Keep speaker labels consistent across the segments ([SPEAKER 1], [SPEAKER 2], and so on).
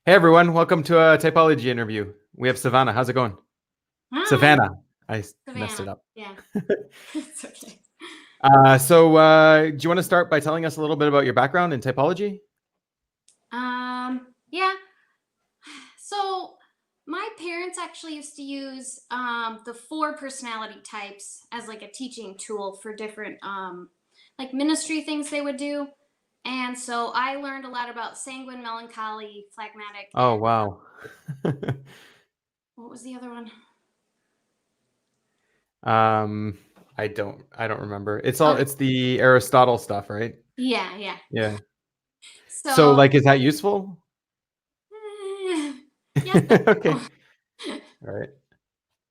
[SPEAKER 1] Hey everyone, welcome to a typology interview. We have Savannah. How's it going?
[SPEAKER 2] Hi,
[SPEAKER 1] Savannah. I messed it
[SPEAKER 2] Savannah.
[SPEAKER 1] up.
[SPEAKER 2] Yeah, it's okay.
[SPEAKER 1] Do you want to start by telling us a little bit about your background in typology?
[SPEAKER 2] Yeah. So my parents actually used to use the four personality types as like a teaching tool for different like ministry things they would do. And so I learned a lot about sanguine, melancholy, phlegmatic,
[SPEAKER 1] Oh,
[SPEAKER 2] and
[SPEAKER 1] wow.
[SPEAKER 2] what was the other one?
[SPEAKER 1] um, I don't remember.
[SPEAKER 2] Okay.
[SPEAKER 1] It's the Aristotle stuff, right?
[SPEAKER 2] Yeah, yeah.
[SPEAKER 1] Yeah. So
[SPEAKER 2] So
[SPEAKER 1] like, is that useful?
[SPEAKER 2] yes, but
[SPEAKER 1] Okay.
[SPEAKER 2] no.
[SPEAKER 1] All right.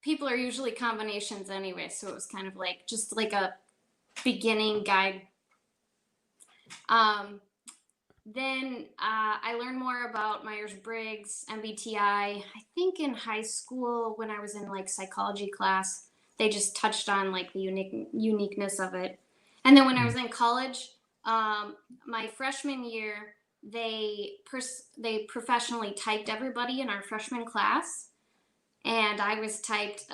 [SPEAKER 2] People are usually combinations anyway, so it was kind of like just like a beginning guide. Um, then I learned more about Myers Briggs, MBTI. I think in high school when I was in like psychology class, they just touched on like the uniqueness of it. And then when I was in college, my freshman year, they professionally typed everybody in our freshman class, and I was typed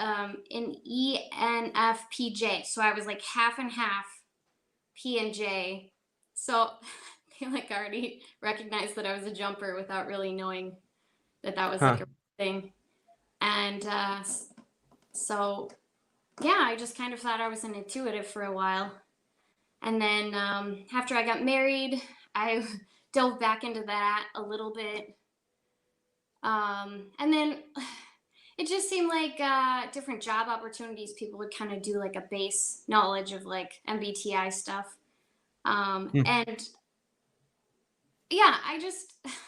[SPEAKER 2] in ENFPJ, so I was like half and half P and J. So they like already recognized that I was a jumper without really knowing that that was
[SPEAKER 1] Huh.
[SPEAKER 2] like a thing. And so yeah, I just kind of thought I was an intuitive for a while. And then after I got married, I dove back into that a little bit. And then it just seemed like different job opportunities, people would kind of do like a base knowledge of like MBTI stuff.
[SPEAKER 1] Hmm.
[SPEAKER 2] And yeah, I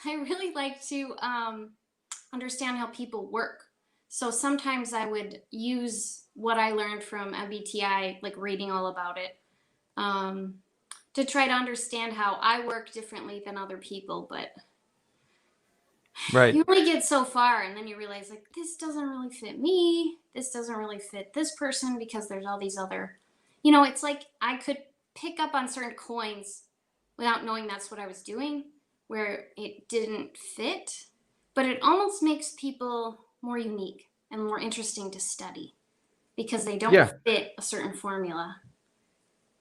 [SPEAKER 2] really like to understand how people work. So sometimes I would use what I learned from MBTI, like reading all about it, um, to try to understand how I work differently than other people. But
[SPEAKER 1] Right.
[SPEAKER 2] you only get so far, and then you realize, like, this doesn't really fit me. This doesn't really fit this person because there's all these other, it's like I could pick up on certain coins without knowing that's what I was doing, where it didn't fit, but it almost makes people more unique and more interesting to study because they don't
[SPEAKER 1] Yeah.
[SPEAKER 2] fit a certain formula.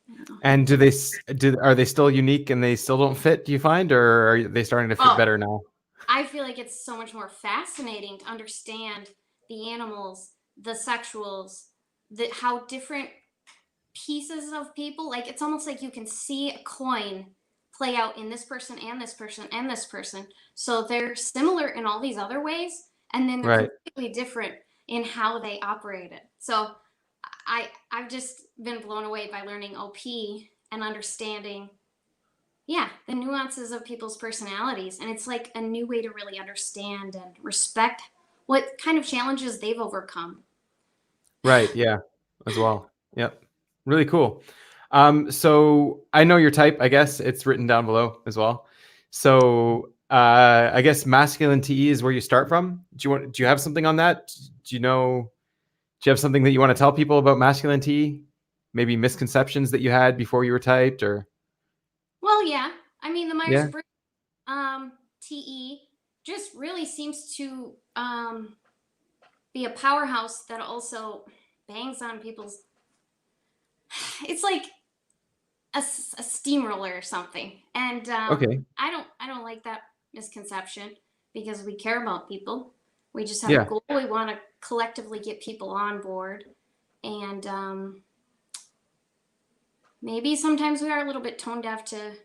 [SPEAKER 2] You know?
[SPEAKER 1] And are they still unique and they still don't fit, do you find, or are they starting to fit
[SPEAKER 2] Oh,
[SPEAKER 1] better now?
[SPEAKER 2] I feel like it's so much more fascinating to understand the animals, the sexuals, how different pieces of people, like it's almost like you can see a coin play out in this person and this person and this person. So they're similar in all these other ways, and then they're
[SPEAKER 1] Right.
[SPEAKER 2] completely different in how they operate it. So I've just been blown away by learning OP and understanding, yeah, the nuances of people's personalities. And it's like a new way to really understand and respect what kind of challenges they've overcome.
[SPEAKER 1] Right. Yeah. As well. Yep. Really cool. So I know your type. I guess it's written down below as well. So I guess masculine TE is where you start from. Do you have something on that? Do you know? Do you have something that you want to tell people about masculine TE? Maybe misconceptions that you had before you were typed, or
[SPEAKER 2] Well, yeah. I mean, the Myers
[SPEAKER 1] yeah.
[SPEAKER 2] Briggs TE just really seems to be a powerhouse that also bangs on people's. It's like a steamroller or something, and
[SPEAKER 1] Okay.
[SPEAKER 2] I don't like that misconception because we care about people. We just have a
[SPEAKER 1] Yeah.
[SPEAKER 2] goal. We want to collectively get people on board, and maybe sometimes we are a little bit tone deaf to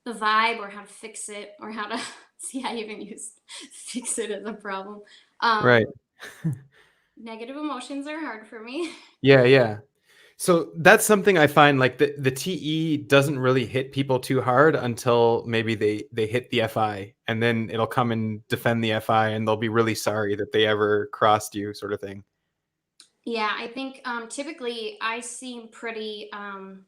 [SPEAKER 2] the vibe or how to fix it or how to see. I even use fix it as a problem.
[SPEAKER 1] Right.
[SPEAKER 2] Negative emotions are hard for me.
[SPEAKER 1] Yeah. Yeah. So that's something I find, like the TE doesn't really hit people too hard until maybe they hit the FI, and then it'll come and defend the FI and they'll be really sorry that they ever crossed you, sort of thing.
[SPEAKER 2] Yeah, I think typically I seem pretty. I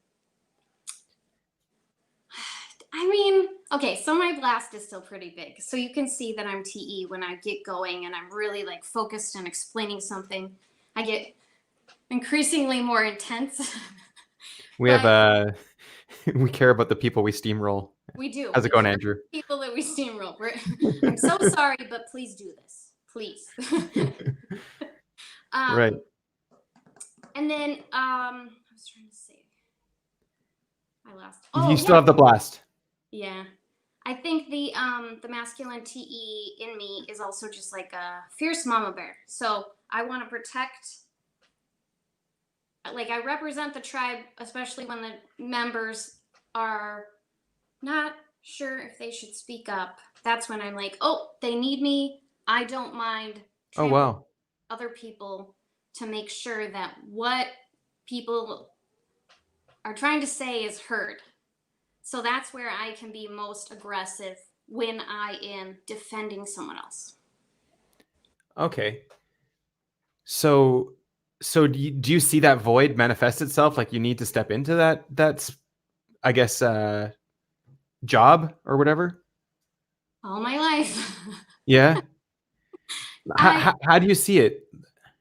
[SPEAKER 2] mean, okay, so my blast is still pretty big. So you can see that I'm TE when I get going and I'm really like focused on explaining something. I get increasingly more intense.
[SPEAKER 1] We have
[SPEAKER 2] But
[SPEAKER 1] we care about the people we steamroll.
[SPEAKER 2] We do.
[SPEAKER 1] How's it
[SPEAKER 2] We
[SPEAKER 1] going,
[SPEAKER 2] can't
[SPEAKER 1] Andrew?
[SPEAKER 2] people that we steamroll. I'm so sorry, but please do this. Please.
[SPEAKER 1] Right.
[SPEAKER 2] And then I was trying to say I lost.
[SPEAKER 1] You
[SPEAKER 2] Oh
[SPEAKER 1] still
[SPEAKER 2] yeah.
[SPEAKER 1] have the blast.
[SPEAKER 2] Yeah. I think the masculine TE in me is also just like a fierce mama bear. So I want to protect, like, I represent the tribe, especially when the members are not sure if they should speak up. That's when I'm like, oh, they need me. I don't mind
[SPEAKER 1] Oh,
[SPEAKER 2] trampling
[SPEAKER 1] wow.
[SPEAKER 2] other people to make sure that what people are trying to say is heard. So that's where I can be most aggressive, when I am defending someone else.
[SPEAKER 1] Okay. So, do you see that void manifest itself? Like you need to step into that's, I guess, job or whatever?
[SPEAKER 2] All my life.
[SPEAKER 1] Yeah.
[SPEAKER 2] I
[SPEAKER 1] How do you see it?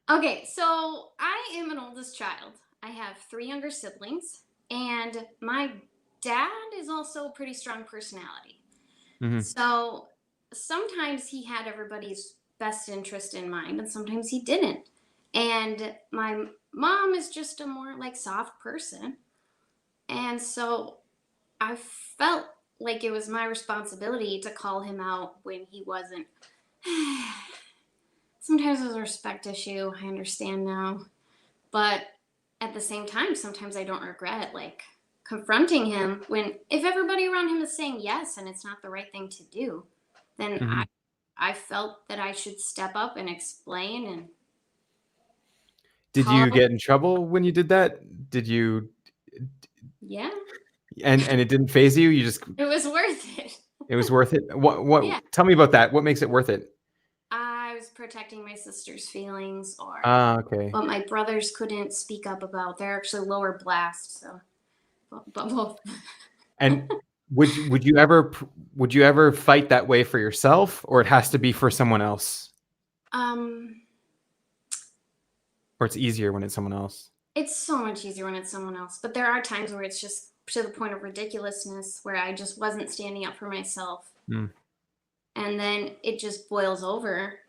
[SPEAKER 2] Okay, so I am an oldest child. I have 3 younger siblings, and my dad is also a pretty strong personality.
[SPEAKER 1] Mhm.
[SPEAKER 2] So sometimes he had everybody's best interest in mind, and sometimes he didn't. And my mom is just a more like soft person. And so I felt like it was my responsibility to call him out when he wasn't. Sometimes it was a respect issue. I understand now. But at the same time, sometimes I don't regret like confronting him when, if everybody around him is saying yes and it's not the right thing to do, then
[SPEAKER 1] Mhm.
[SPEAKER 2] I felt that I should step up and explain and
[SPEAKER 1] Did
[SPEAKER 2] call
[SPEAKER 1] you
[SPEAKER 2] him.
[SPEAKER 1] get in trouble when you did that? Did you
[SPEAKER 2] Yeah,
[SPEAKER 1] and it didn't phase you? You just
[SPEAKER 2] it was worth it.
[SPEAKER 1] it was worth it?
[SPEAKER 2] Yeah.
[SPEAKER 1] Tell me about that. What makes it worth it?
[SPEAKER 2] I was protecting my sister's feelings, or
[SPEAKER 1] Ah, okay.
[SPEAKER 2] what my brothers couldn't speak up about. They're actually lower blast, so but both.
[SPEAKER 1] And would you ever fight that way for yourself, or it has to be for someone else?
[SPEAKER 2] um
[SPEAKER 1] Or it's easier when it's someone else?
[SPEAKER 2] It's so much easier when it's someone else, but there are times where it's just to the point of ridiculousness, where I just wasn't standing up for myself,
[SPEAKER 1] Mm,
[SPEAKER 2] and then it just boils over.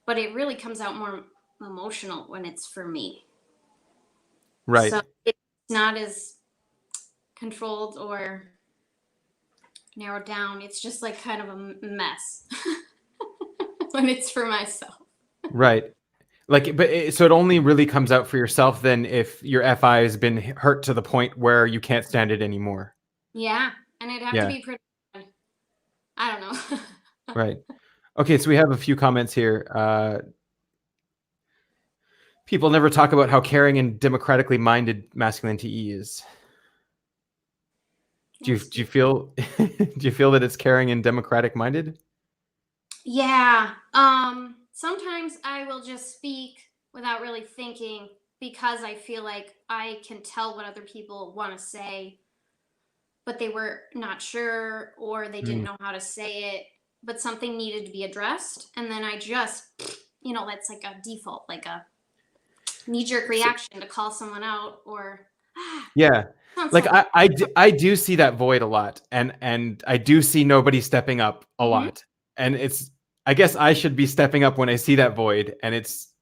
[SPEAKER 2] But it really comes out more emotional when it's for me. So
[SPEAKER 1] right.
[SPEAKER 2] it's not as controlled or narrowed down. It's just like kind of a mess when it's for myself.
[SPEAKER 1] Right. Like, so it only really comes out for yourself then if your FI has been hurt to the point where you can't stand it anymore.
[SPEAKER 2] Yeah, and it'd have to
[SPEAKER 1] Yeah.
[SPEAKER 2] be pretty. I don't know.
[SPEAKER 1] Right. Okay. So we have a few comments here. People never talk about how caring and democratically minded masculine TE is. Do you feel do you feel that it's caring and democratic minded?
[SPEAKER 2] Yeah. Sometimes I will just speak without really thinking, because I feel like I can tell what other people want to say, but they were not sure, or they didn't
[SPEAKER 1] Mm.
[SPEAKER 2] know how to say it, but something needed to be addressed. And then I just, that's like a default, like a knee jerk
[SPEAKER 1] So,
[SPEAKER 2] reaction to call someone out, or
[SPEAKER 1] yeah.
[SPEAKER 2] on
[SPEAKER 1] Like
[SPEAKER 2] something.
[SPEAKER 1] I do see that void a lot, and I do see nobody stepping up a
[SPEAKER 2] Hmm.
[SPEAKER 1] lot. And I guess I should be stepping up when I see that void, and it's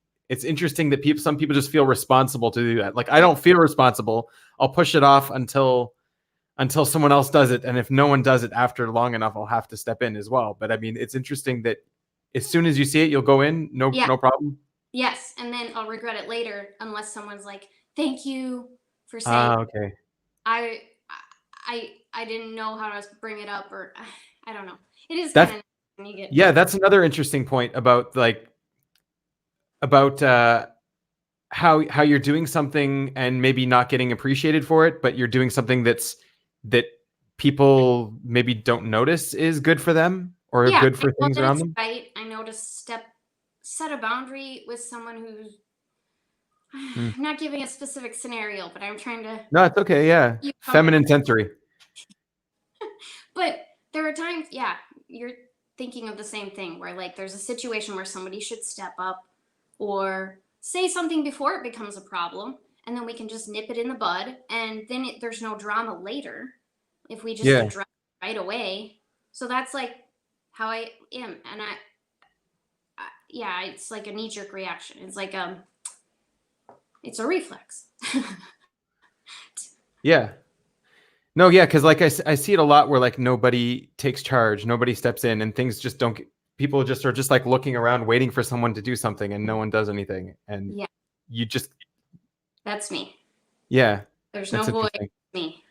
[SPEAKER 1] interesting that some people just feel responsible to do that. Like I don't feel responsible. I'll push it off until someone else does it, and if no one does it after long enough, I'll have to step in as well. But I mean, it's interesting that as soon as you see it, you'll go in,
[SPEAKER 2] Yeah.
[SPEAKER 1] no problem.
[SPEAKER 2] Yes. And then I'll regret it later, unless someone's like, thank you for saying.
[SPEAKER 1] Ah, okay.
[SPEAKER 2] I I didn't know how to bring it up, or I don't know. It is kind
[SPEAKER 1] That's
[SPEAKER 2] of when you get.
[SPEAKER 1] Yeah, that's another interesting point about about how you're doing something and maybe not getting appreciated for it, but you're doing something that people maybe don't notice is good for them or
[SPEAKER 2] Yeah,
[SPEAKER 1] good
[SPEAKER 2] I
[SPEAKER 1] for
[SPEAKER 2] know
[SPEAKER 1] things
[SPEAKER 2] that
[SPEAKER 1] around
[SPEAKER 2] it's
[SPEAKER 1] them.
[SPEAKER 2] right. I know to set a boundary with someone who's.
[SPEAKER 1] Hmm.
[SPEAKER 2] I'm not giving a specific scenario, but I'm trying to.
[SPEAKER 1] No, it's okay. Yeah,
[SPEAKER 2] You come in.
[SPEAKER 1] feminine sensory.
[SPEAKER 2] But there are times, yeah, you're thinking of the same thing, where like there's a situation where somebody should step up or say something before it becomes a problem, and then we can just nip it in the bud, and then there's no drama later if we just
[SPEAKER 1] Yeah.
[SPEAKER 2] address it right away. So that's like how I am. And yeah, it's like a knee jerk reaction. It's like, it's a reflex.
[SPEAKER 1] Yeah. No, yeah, because like I see it a lot where like nobody takes charge, nobody steps in, and things just don't get, people just are just like looking around waiting for someone to do something and no one does anything. And
[SPEAKER 2] Yeah,
[SPEAKER 1] you just,
[SPEAKER 2] that's me.
[SPEAKER 1] yeah,
[SPEAKER 2] There's no
[SPEAKER 1] that's
[SPEAKER 2] voice.
[SPEAKER 1] interesting.
[SPEAKER 2] Me.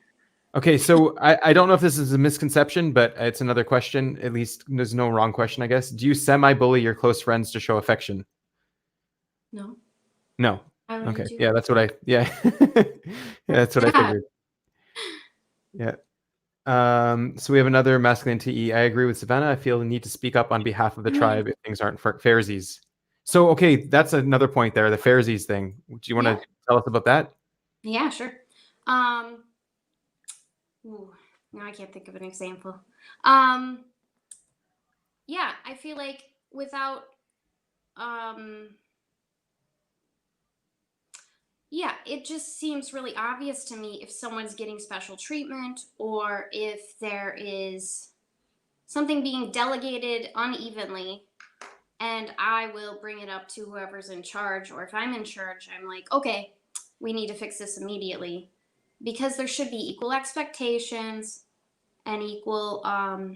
[SPEAKER 1] Okay, so I don't know if this is a misconception, but it's another question. At least there's no wrong question, I guess. Do you semi-bully your close friends to show affection?
[SPEAKER 2] No.
[SPEAKER 1] No.
[SPEAKER 2] Why would I
[SPEAKER 1] Okay.
[SPEAKER 2] do
[SPEAKER 1] Yeah,
[SPEAKER 2] that?
[SPEAKER 1] that's what I, yeah. Yeah, that's what I
[SPEAKER 2] Yeah.
[SPEAKER 1] figured. Yeah. So we have another masculine TE. I agree with Savannah. I feel the need to speak up on behalf of the
[SPEAKER 2] I mean,
[SPEAKER 1] tribe if things aren't fairsies. So, okay, that's another point there, the fairsies thing. Do you want
[SPEAKER 2] yeah.
[SPEAKER 1] to tell us about that?
[SPEAKER 2] Yeah, sure. Um, ooh, now I can't think of an example. Um, yeah, I feel like without, um, yeah, it just seems really obvious to me if someone's getting special treatment or if there is something being delegated unevenly, and I will bring it up to whoever's in charge. Or if I'm in charge, I'm like, okay, we need to fix this immediately, because there should be equal expectations and equal
[SPEAKER 1] Hmm.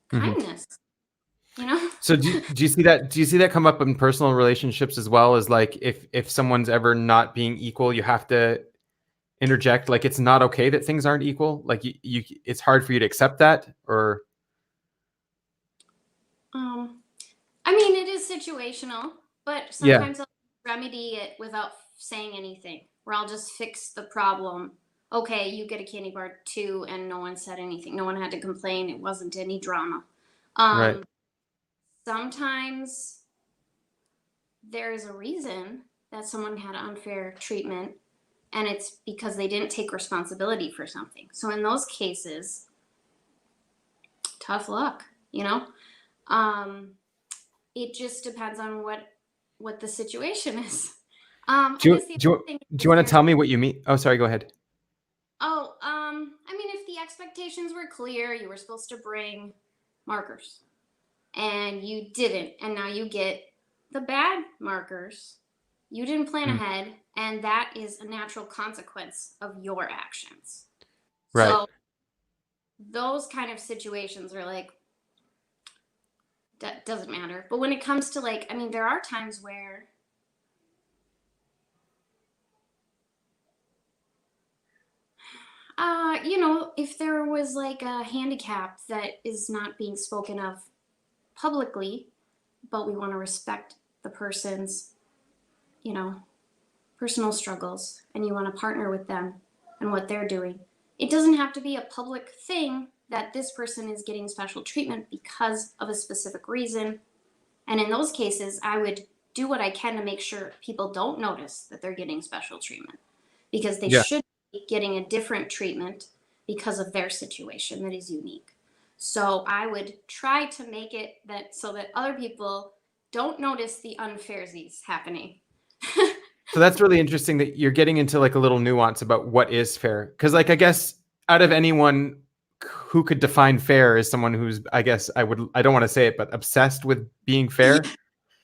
[SPEAKER 2] kindness, you know?
[SPEAKER 1] So do you see that? Do you see that come up in personal relationships as well? As like if someone's ever not being equal, you have to interject. Like it's not okay that things aren't equal. Like you it's hard for you to accept that, or
[SPEAKER 2] um, I mean, it is situational, but
[SPEAKER 1] yeah,
[SPEAKER 2] sometimes I'll remedy it without saying anything, where I'll just fix the problem. Okay, you get a candy bar too, and no one said anything. No one had to complain. It wasn't any drama.
[SPEAKER 1] right.
[SPEAKER 2] Um, Sometimes there is a reason that someone had unfair treatment, and it's because they didn't take responsibility for something. So in those cases, tough luck, you know? Um, it just depends on what the situation is. I
[SPEAKER 1] Do you
[SPEAKER 2] guess the
[SPEAKER 1] do you,
[SPEAKER 2] other thing
[SPEAKER 1] do you
[SPEAKER 2] is
[SPEAKER 1] want to
[SPEAKER 2] there's
[SPEAKER 1] tell me what you mean? Oh, sorry. Go ahead.
[SPEAKER 2] I mean, if the expectations were clear, you were supposed to bring markers and you didn't, and now you get the bad markers. You didn't plan
[SPEAKER 1] Mm,
[SPEAKER 2] ahead, and that is a natural consequence of your actions.
[SPEAKER 1] right.
[SPEAKER 2] So those kind of situations are like, that doesn't matter. But when it comes to like, I mean, there are times where if there was like a handicap that is not being spoken of publicly, but we want to respect the person's, you know, personal struggles, and you want to partner with them and what they're doing. It doesn't have to be a public thing that this person is getting special treatment because of a specific reason. And in those cases, I would do what I can to make sure people don't notice that they're getting special treatment, because they
[SPEAKER 1] Yeah.
[SPEAKER 2] should be getting a different treatment because of their situation that is unique. So I would try to make it that so that other people don't notice the unfairsies happening.
[SPEAKER 1] So that's really interesting that you're getting into like a little nuance about what is fair. Because like I guess out of anyone who could define fair is someone who's, I guess I don't want to say it, but obsessed with being fair.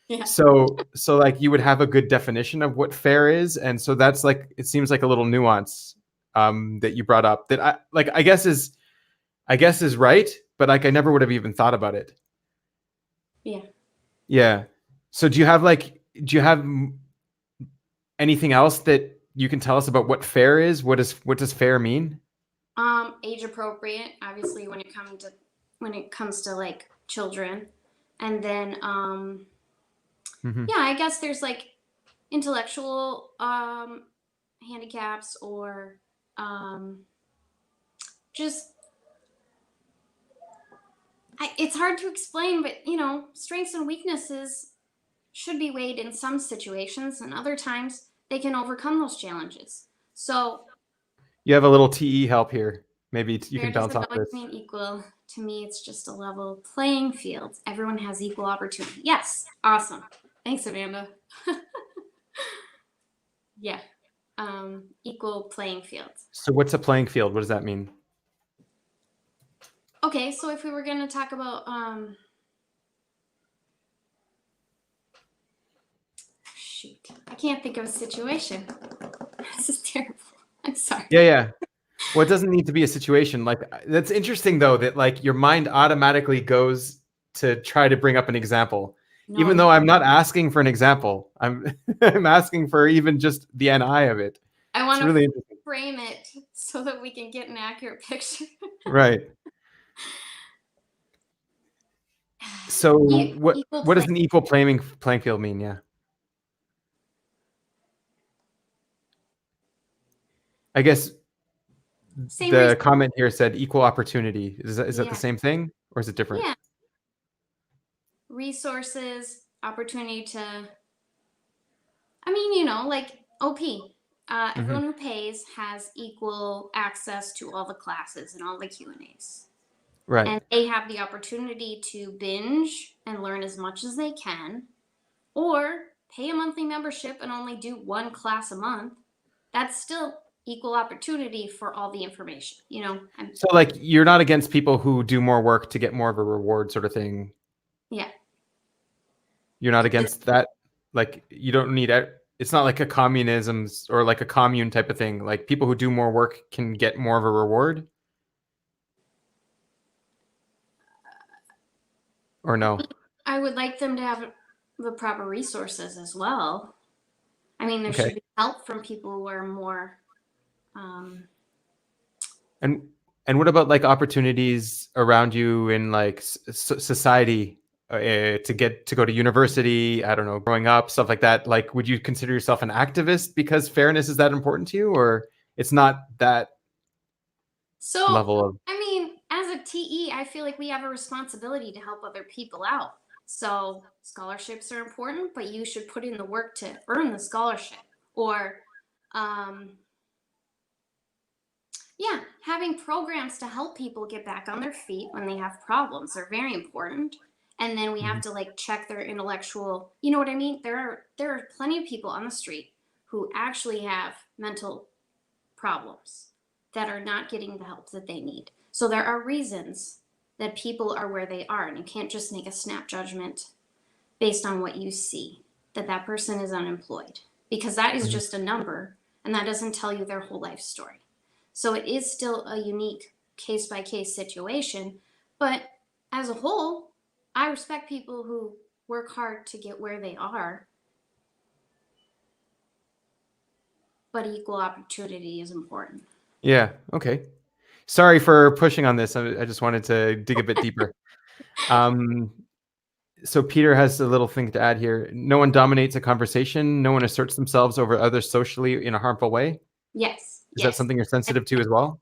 [SPEAKER 2] Yeah.
[SPEAKER 1] So like you would have a good definition of what fair is, and so that's like it seems like a little nuance that you brought up that I guess is right, but like I never would have even thought about it.
[SPEAKER 2] Yeah.
[SPEAKER 1] Yeah. So do you have anything else that you can tell us about what fair is? What does fair mean?
[SPEAKER 2] Age appropriate, obviously, when it comes to like children. And then
[SPEAKER 1] Hmm.
[SPEAKER 2] yeah, I guess there's like intellectual handicaps, or um just it's hard to explain, but strengths and weaknesses should be weighed in some situations, and other times they can overcome those challenges. So
[SPEAKER 1] You have a little TE help here. Maybe you
[SPEAKER 2] fair
[SPEAKER 1] can bounce
[SPEAKER 2] doesn't
[SPEAKER 1] off
[SPEAKER 2] always
[SPEAKER 1] this.
[SPEAKER 2] mean equal. To me, it's just a level playing field. Everyone has equal opportunity. Yes, awesome. Thanks, Amanda. Yeah, equal playing field.
[SPEAKER 1] So what's a playing field? What does that mean?
[SPEAKER 2] Okay, so if we were going to talk about shoot, I can't think of a situation. This is terrible. I'm sorry.
[SPEAKER 1] Yeah. Well, it doesn't need to be a situation. Like, that's interesting though, that like your mind automatically goes to try to bring up an example, even though
[SPEAKER 2] No,
[SPEAKER 1] I'm not asking for an example. I'm I'm asking for even just the NI of it.
[SPEAKER 2] I
[SPEAKER 1] It's
[SPEAKER 2] want to
[SPEAKER 1] really interesting.
[SPEAKER 2] frame it so that we can get an accurate picture.
[SPEAKER 1] Right. So
[SPEAKER 2] Equal
[SPEAKER 1] what
[SPEAKER 2] play.
[SPEAKER 1] does an equal playing field mean? Yeah. I guess
[SPEAKER 2] Same
[SPEAKER 1] the
[SPEAKER 2] reason.
[SPEAKER 1] comment here said equal opportunity. Is that the
[SPEAKER 2] Yeah.
[SPEAKER 1] same thing or is it different?
[SPEAKER 2] Yeah. Resources, opportunity to, I mean, like OP.
[SPEAKER 1] Hmm.
[SPEAKER 2] Everyone who pays has equal access to all the classes and all the Q&As.
[SPEAKER 1] Right.
[SPEAKER 2] And they have the opportunity to binge and learn as much as they can, or pay a monthly membership and only do one class a month. That's still equal opportunity for all the information.
[SPEAKER 1] So like you're not against people who do more work to get more of a reward sort of thing.
[SPEAKER 2] Yeah.
[SPEAKER 1] You're not against that. Like you don't need it. It's not like a communism's or like a commune type of thing. Like people who do more work can get more of a reward or no?
[SPEAKER 2] I would like them to have the proper resources as well. I mean, there
[SPEAKER 1] Okay.
[SPEAKER 2] should be help from people who are more. Um,
[SPEAKER 1] And what about like opportunities around you in like society to get to go to university? I don't know, growing up, stuff like that. Like, would you consider yourself an activist because fairness is that important to you, or it's not that
[SPEAKER 2] so,
[SPEAKER 1] level of?
[SPEAKER 2] I mean, as a TE, I feel like we have a responsibility to help other people out. So, scholarships are important, but you should put in the work to earn the scholarship. Or, um, yeah, having programs to help people get back on their feet when they have problems are very important. And then we have
[SPEAKER 1] Mhm.
[SPEAKER 2] to like check their intellectual, you know what I mean? There are plenty of people on the street who actually have mental problems that are not getting the help that they need. So there are reasons that people are where they are, and you can't just make a snap judgment based on what you see that that person is unemployed, because that is
[SPEAKER 1] Mhm.
[SPEAKER 2] just a number and that doesn't tell you their whole life story. So it is still a unique case by case situation, but as a whole, I respect people who work hard to get where they are, but equal opportunity is important.
[SPEAKER 1] Yeah. Okay. Sorry for pushing on this. I just wanted to dig a bit deeper. Um, so Peter has a little thing to add here. No one dominates a conversation. No one asserts themselves over others socially in a harmful way.
[SPEAKER 2] Yes,
[SPEAKER 1] Is that
[SPEAKER 2] yes.
[SPEAKER 1] something you're sensitive to as well?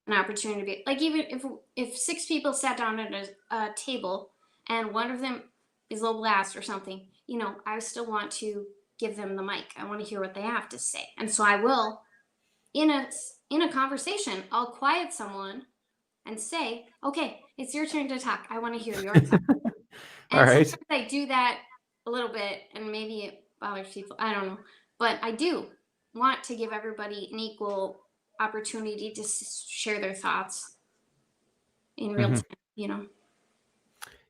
[SPEAKER 2] An opportunity to be like, even if six people sat down at a table and one of them is low blast or something, I still want to give them the mic. I want to hear what they have to say, and so I will, in a conversation, I'll quiet someone and say, okay, it's your turn to talk, I want to hear your thoughts.
[SPEAKER 1] All
[SPEAKER 2] And
[SPEAKER 1] right.
[SPEAKER 2] sometimes I do that a little bit, and maybe it bothers people, I don't know, but I do want to give everybody an equal opportunity to share their thoughts in real
[SPEAKER 1] Mhm.
[SPEAKER 2] time.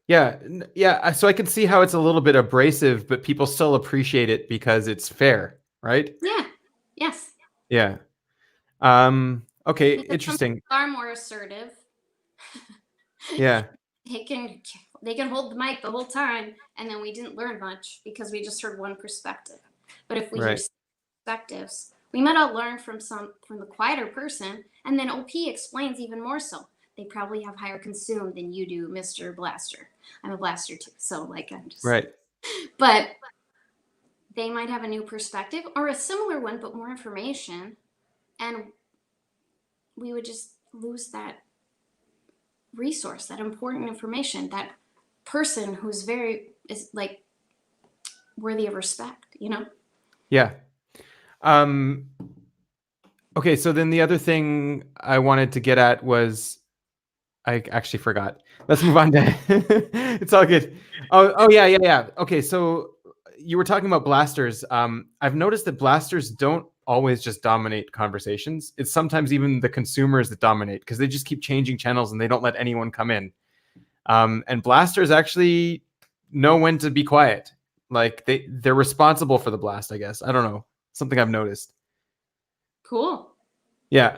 [SPEAKER 1] Yeah, yeah. So I can see how it's a little bit abrasive, but people still appreciate it because it's fair, right?
[SPEAKER 2] Yeah. Yes.
[SPEAKER 1] Yeah. Okay.
[SPEAKER 2] Because some
[SPEAKER 1] Interesting.
[SPEAKER 2] people are more assertive.
[SPEAKER 1] Yeah.
[SPEAKER 2] they can they can hold the mic the whole time, and then we didn't learn much because we just heard one perspective. But if we hear
[SPEAKER 1] Right.
[SPEAKER 2] perspectives, we might all learn from the quieter person, and then OP explains even more so. They probably have higher consume than you do, Mr. Blaster. I'm a blaster too, so like I'm just.
[SPEAKER 1] Right.
[SPEAKER 2] But they might have a new perspective or a similar one, but more information, and we would just lose that resource, that important information, that person who's is like worthy of respect.
[SPEAKER 1] Yeah. Um, okay. So then the other thing I wanted to get at was I actually forgot. Let's move on to it's all good. Oh yeah. Okay, so you were talking about blasters. I've noticed that blasters don't always just dominate conversations. It's sometimes even the consumers that dominate because they just keep changing channels and they don't let anyone come in. And blasters actually know when to be quiet. Like they're responsible for the blast, I guess. I don't know. Something I've noticed.
[SPEAKER 2] Cool.
[SPEAKER 1] Yeah.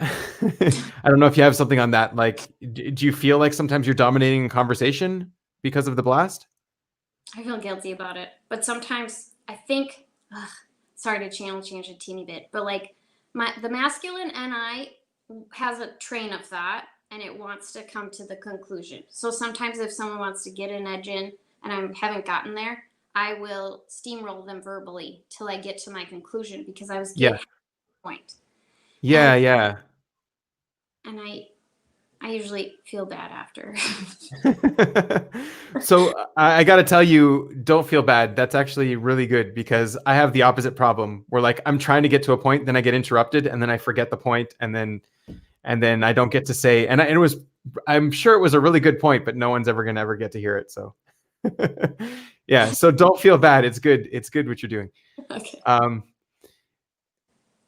[SPEAKER 1] I don't know if you have something on that. Like, do you feel like sometimes you're dominating a conversation because of the blast?
[SPEAKER 2] I feel guilty about it, but sometimes I think, sorry to channel change a teeny bit, but like the masculine NI has a train of thought and it wants to come to the conclusion. So sometimes if someone wants to get an edge in and I haven't gotten there, I will steamroll them verbally till I get to my conclusion because I was
[SPEAKER 1] Yeah.
[SPEAKER 2] getting to the point.
[SPEAKER 1] Yeah,
[SPEAKER 2] And
[SPEAKER 1] yeah.
[SPEAKER 2] and I usually feel bad after.
[SPEAKER 1] So I got to tell you, don't feel bad. That's actually really good because I have the opposite problem where like I'm trying to get to a point, then I get interrupted, and then I forget the point, and then I don't get to say. And I'm sure it was a really good point, but no one's ever gonna ever get to hear it. So yeah, so don't feel bad. It's good. It's good what you're doing.
[SPEAKER 2] Okay.
[SPEAKER 1] Um,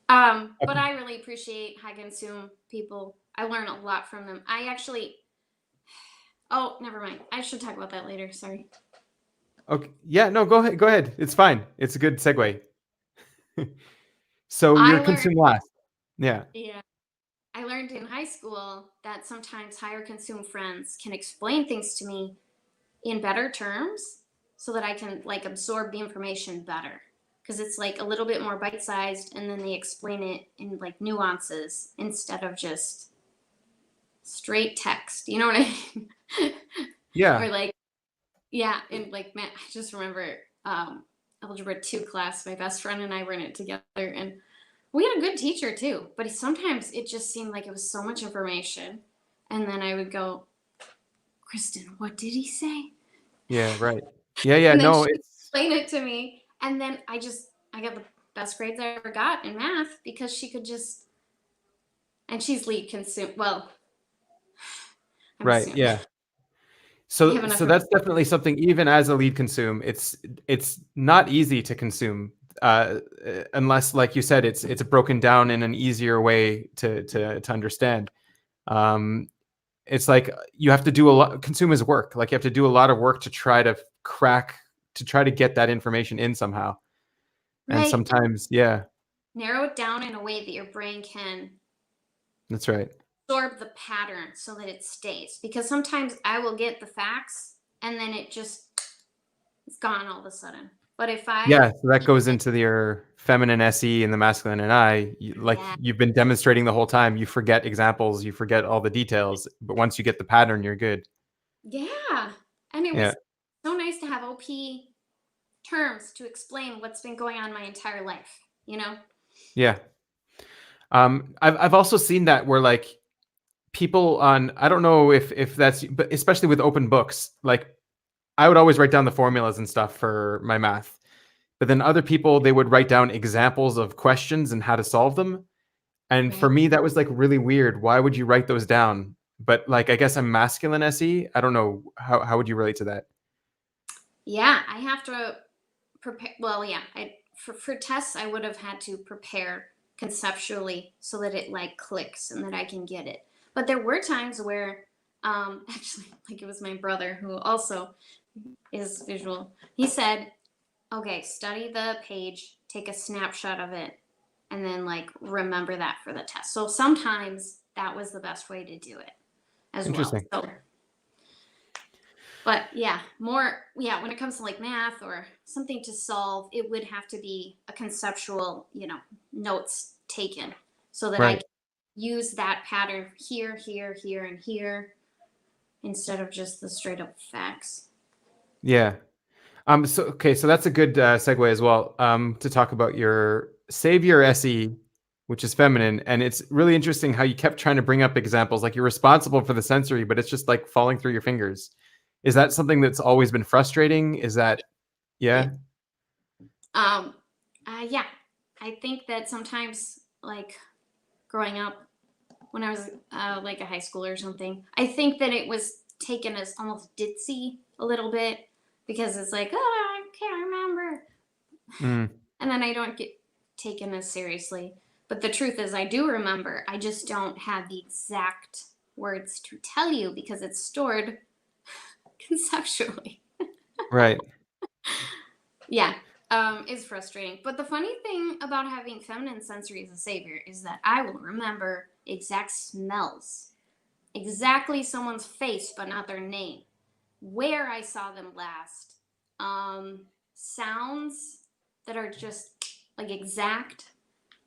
[SPEAKER 2] But I really appreciate high consume people. I learn a lot from them. Oh, never mind. I should talk about that later. Sorry.
[SPEAKER 1] okay. Yeah, no, go ahead. Go ahead. It's fine. It's a good segue. So
[SPEAKER 2] I
[SPEAKER 1] you're
[SPEAKER 2] learned,
[SPEAKER 1] consume last. Yeah.
[SPEAKER 2] yeah, I learned in high school that sometimes higher consume friends can explain things to me in better terms so that I can like absorb the information better. Because it's like a little bit more bite sized and then they explain it in like nuances instead of just straight text. You know what I mean?
[SPEAKER 1] Yeah.
[SPEAKER 2] Or like, yeah, and like, man, I just remember algebra 2 class, my best friend and I were in it together, and we had a good teacher too, but sometimes it just seemed like it was so much information. And then I would go, Kristen, what did he say?
[SPEAKER 1] Yeah. Right. Yeah. Yeah.
[SPEAKER 2] And then
[SPEAKER 1] No,
[SPEAKER 2] she
[SPEAKER 1] it's
[SPEAKER 2] explained it to me. And then I got the best grades I ever got in math because she could just, and she's lead consume. Well, I'm
[SPEAKER 1] right.
[SPEAKER 2] assuming
[SPEAKER 1] Yeah.
[SPEAKER 2] I have enough.
[SPEAKER 1] So that's definitely something. Even as a lead consume, it's not easy to consume unless, like you said, it's broken down in an easier way to understand. Um, it's like you have to do a lot. Consume is work. Like you have to do a lot of work to try to try to get that information in somehow. And
[SPEAKER 2] Right.
[SPEAKER 1] sometimes, yeah,
[SPEAKER 2] Narrow it down in a way that your brain can
[SPEAKER 1] that's right.
[SPEAKER 2] absorb the pattern so that it stays. Because sometimes I will get the facts and then it's gone all of a sudden. But if I,
[SPEAKER 1] Yeah, so that goes into your feminine SE and the masculine NI. Like
[SPEAKER 2] yeah,
[SPEAKER 1] you've been demonstrating the whole time, you forget examples, you forget all the details, but once you get the pattern, you're good.
[SPEAKER 2] yeah. And it
[SPEAKER 1] Yeah,
[SPEAKER 2] was so nice to have OP terms to explain what's been going on my entire life, you know?
[SPEAKER 1] yeah. I've also seen that where like people on, I don't know if that's, but especially with open books, like I would always write down the formulas and stuff for my math, but then other people they would write down examples of questions and how to solve them. And
[SPEAKER 2] Right.
[SPEAKER 1] for me, that was like really weird. Why would you write those down? But like, I guess I'm masculine SE. I don't know. How would you relate to that?
[SPEAKER 2] Yeah, I have to prepare. Well, yeah, for tests, I would have had to prepare conceptually so that it like clicks and that I can get it. But there were times where, actually, like it was my brother who also is visual. He said, okay, study the page, take a snapshot of it, and then like remember that for the test. So sometimes that was the best way to do it as well.
[SPEAKER 1] Interesting.
[SPEAKER 2] So, but yeah, yeah, when it comes to like math or something to solve, it would have to be a conceptual, notes taken so that I
[SPEAKER 1] Right.
[SPEAKER 2] can use that pattern here, here, here, and here instead of just the straight up facts.
[SPEAKER 1] Yeah. So okay. So that's a good segue as well. To talk about your savior SE, which is feminine, and it's really interesting how you kept trying to bring up examples. Like you're responsible for the sensory, but it's just like falling through your fingers. Is that something that's always been frustrating? Is that
[SPEAKER 2] Yeah.
[SPEAKER 1] yeah?
[SPEAKER 2] Um, yeah, I think that sometimes, like growing up, when I was like a high schooler or something, I think that it was taken as almost ditzy a little bit because it's like, oh, I can't remember,
[SPEAKER 1] Mm,
[SPEAKER 2] and then I don't get taken as seriously. But the truth is, I do remember. I just don't have the exact words to tell you because it's stored conceptually.
[SPEAKER 1] Right.
[SPEAKER 2] Yeah, is frustrating. But the funny thing about having feminine sensory as a savior is that I will remember exact smells, exactly someone's face, but not their name, where I saw them last, sounds that are just like exact.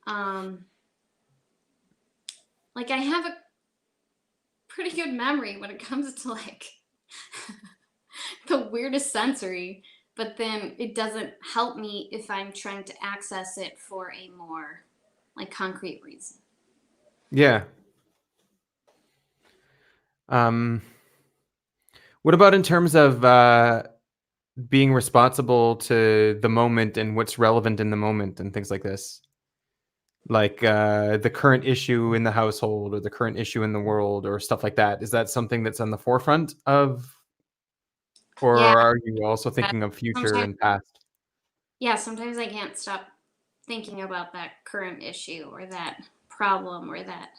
[SPEAKER 2] Um, like I have a pretty good memory when it comes to like the weirdest sensory, but then it doesn't help me if I'm trying to access it for a more like concrete reason.
[SPEAKER 1] Yeah. Um, what about in terms of being responsible to the moment and what's relevant in the moment and things like this? Like the current issue in the household or the current issue in the world or stuff like that. Is that something that's on the forefront of,
[SPEAKER 2] Yeah,
[SPEAKER 1] or are you also thinking of future
[SPEAKER 2] sometimes
[SPEAKER 1] and past?
[SPEAKER 2] yeah, sometimes I can't stop thinking about that current issue or that problem or that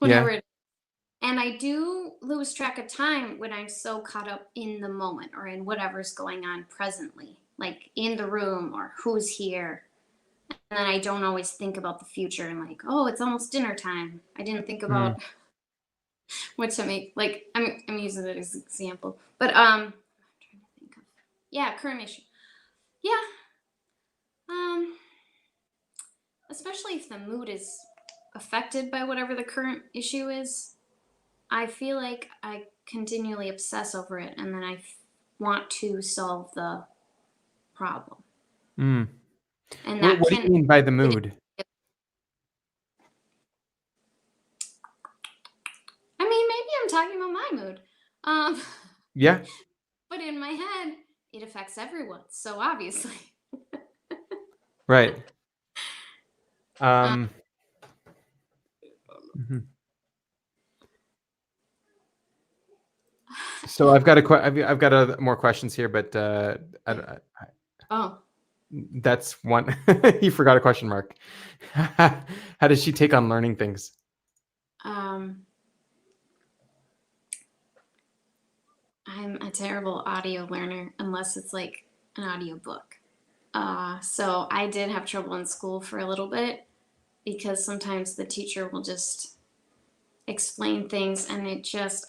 [SPEAKER 1] Yeah.
[SPEAKER 2] whatever it is. And I do lose track of time when I'm so caught up in the moment or in whatever's going on presently, like in the room or who's here. And then I don't always think about the future and like, oh, it's almost dinner time. I didn't think
[SPEAKER 1] Mm,
[SPEAKER 2] about what to make. Like I'm using it as an example, but I'm trying to think of yeah, current issue. Yeah, um, especially if the mood is affected by whatever the current issue is. I feel like I continually obsess over it, and then want to solve the problem,
[SPEAKER 1] mm.
[SPEAKER 2] and
[SPEAKER 1] What
[SPEAKER 2] that
[SPEAKER 1] What do
[SPEAKER 2] can
[SPEAKER 1] you mean by the mood?
[SPEAKER 2] I mean, maybe I'm talking about my mood. Um,
[SPEAKER 1] Yeah.
[SPEAKER 2] but in my head, it affects everyone. So obviously,
[SPEAKER 1] Right.
[SPEAKER 2] uh,
[SPEAKER 1] Um, mhm. So I've got more questions here, but I,
[SPEAKER 2] yeah.
[SPEAKER 1] don't-
[SPEAKER 2] Oh,
[SPEAKER 1] that's one. You forgot a question mark. How does she take on learning things?
[SPEAKER 2] um, I'm a terrible audio learner unless it's like an audio book. So I did have trouble in school for a little bit because sometimes the teacher will just explain things and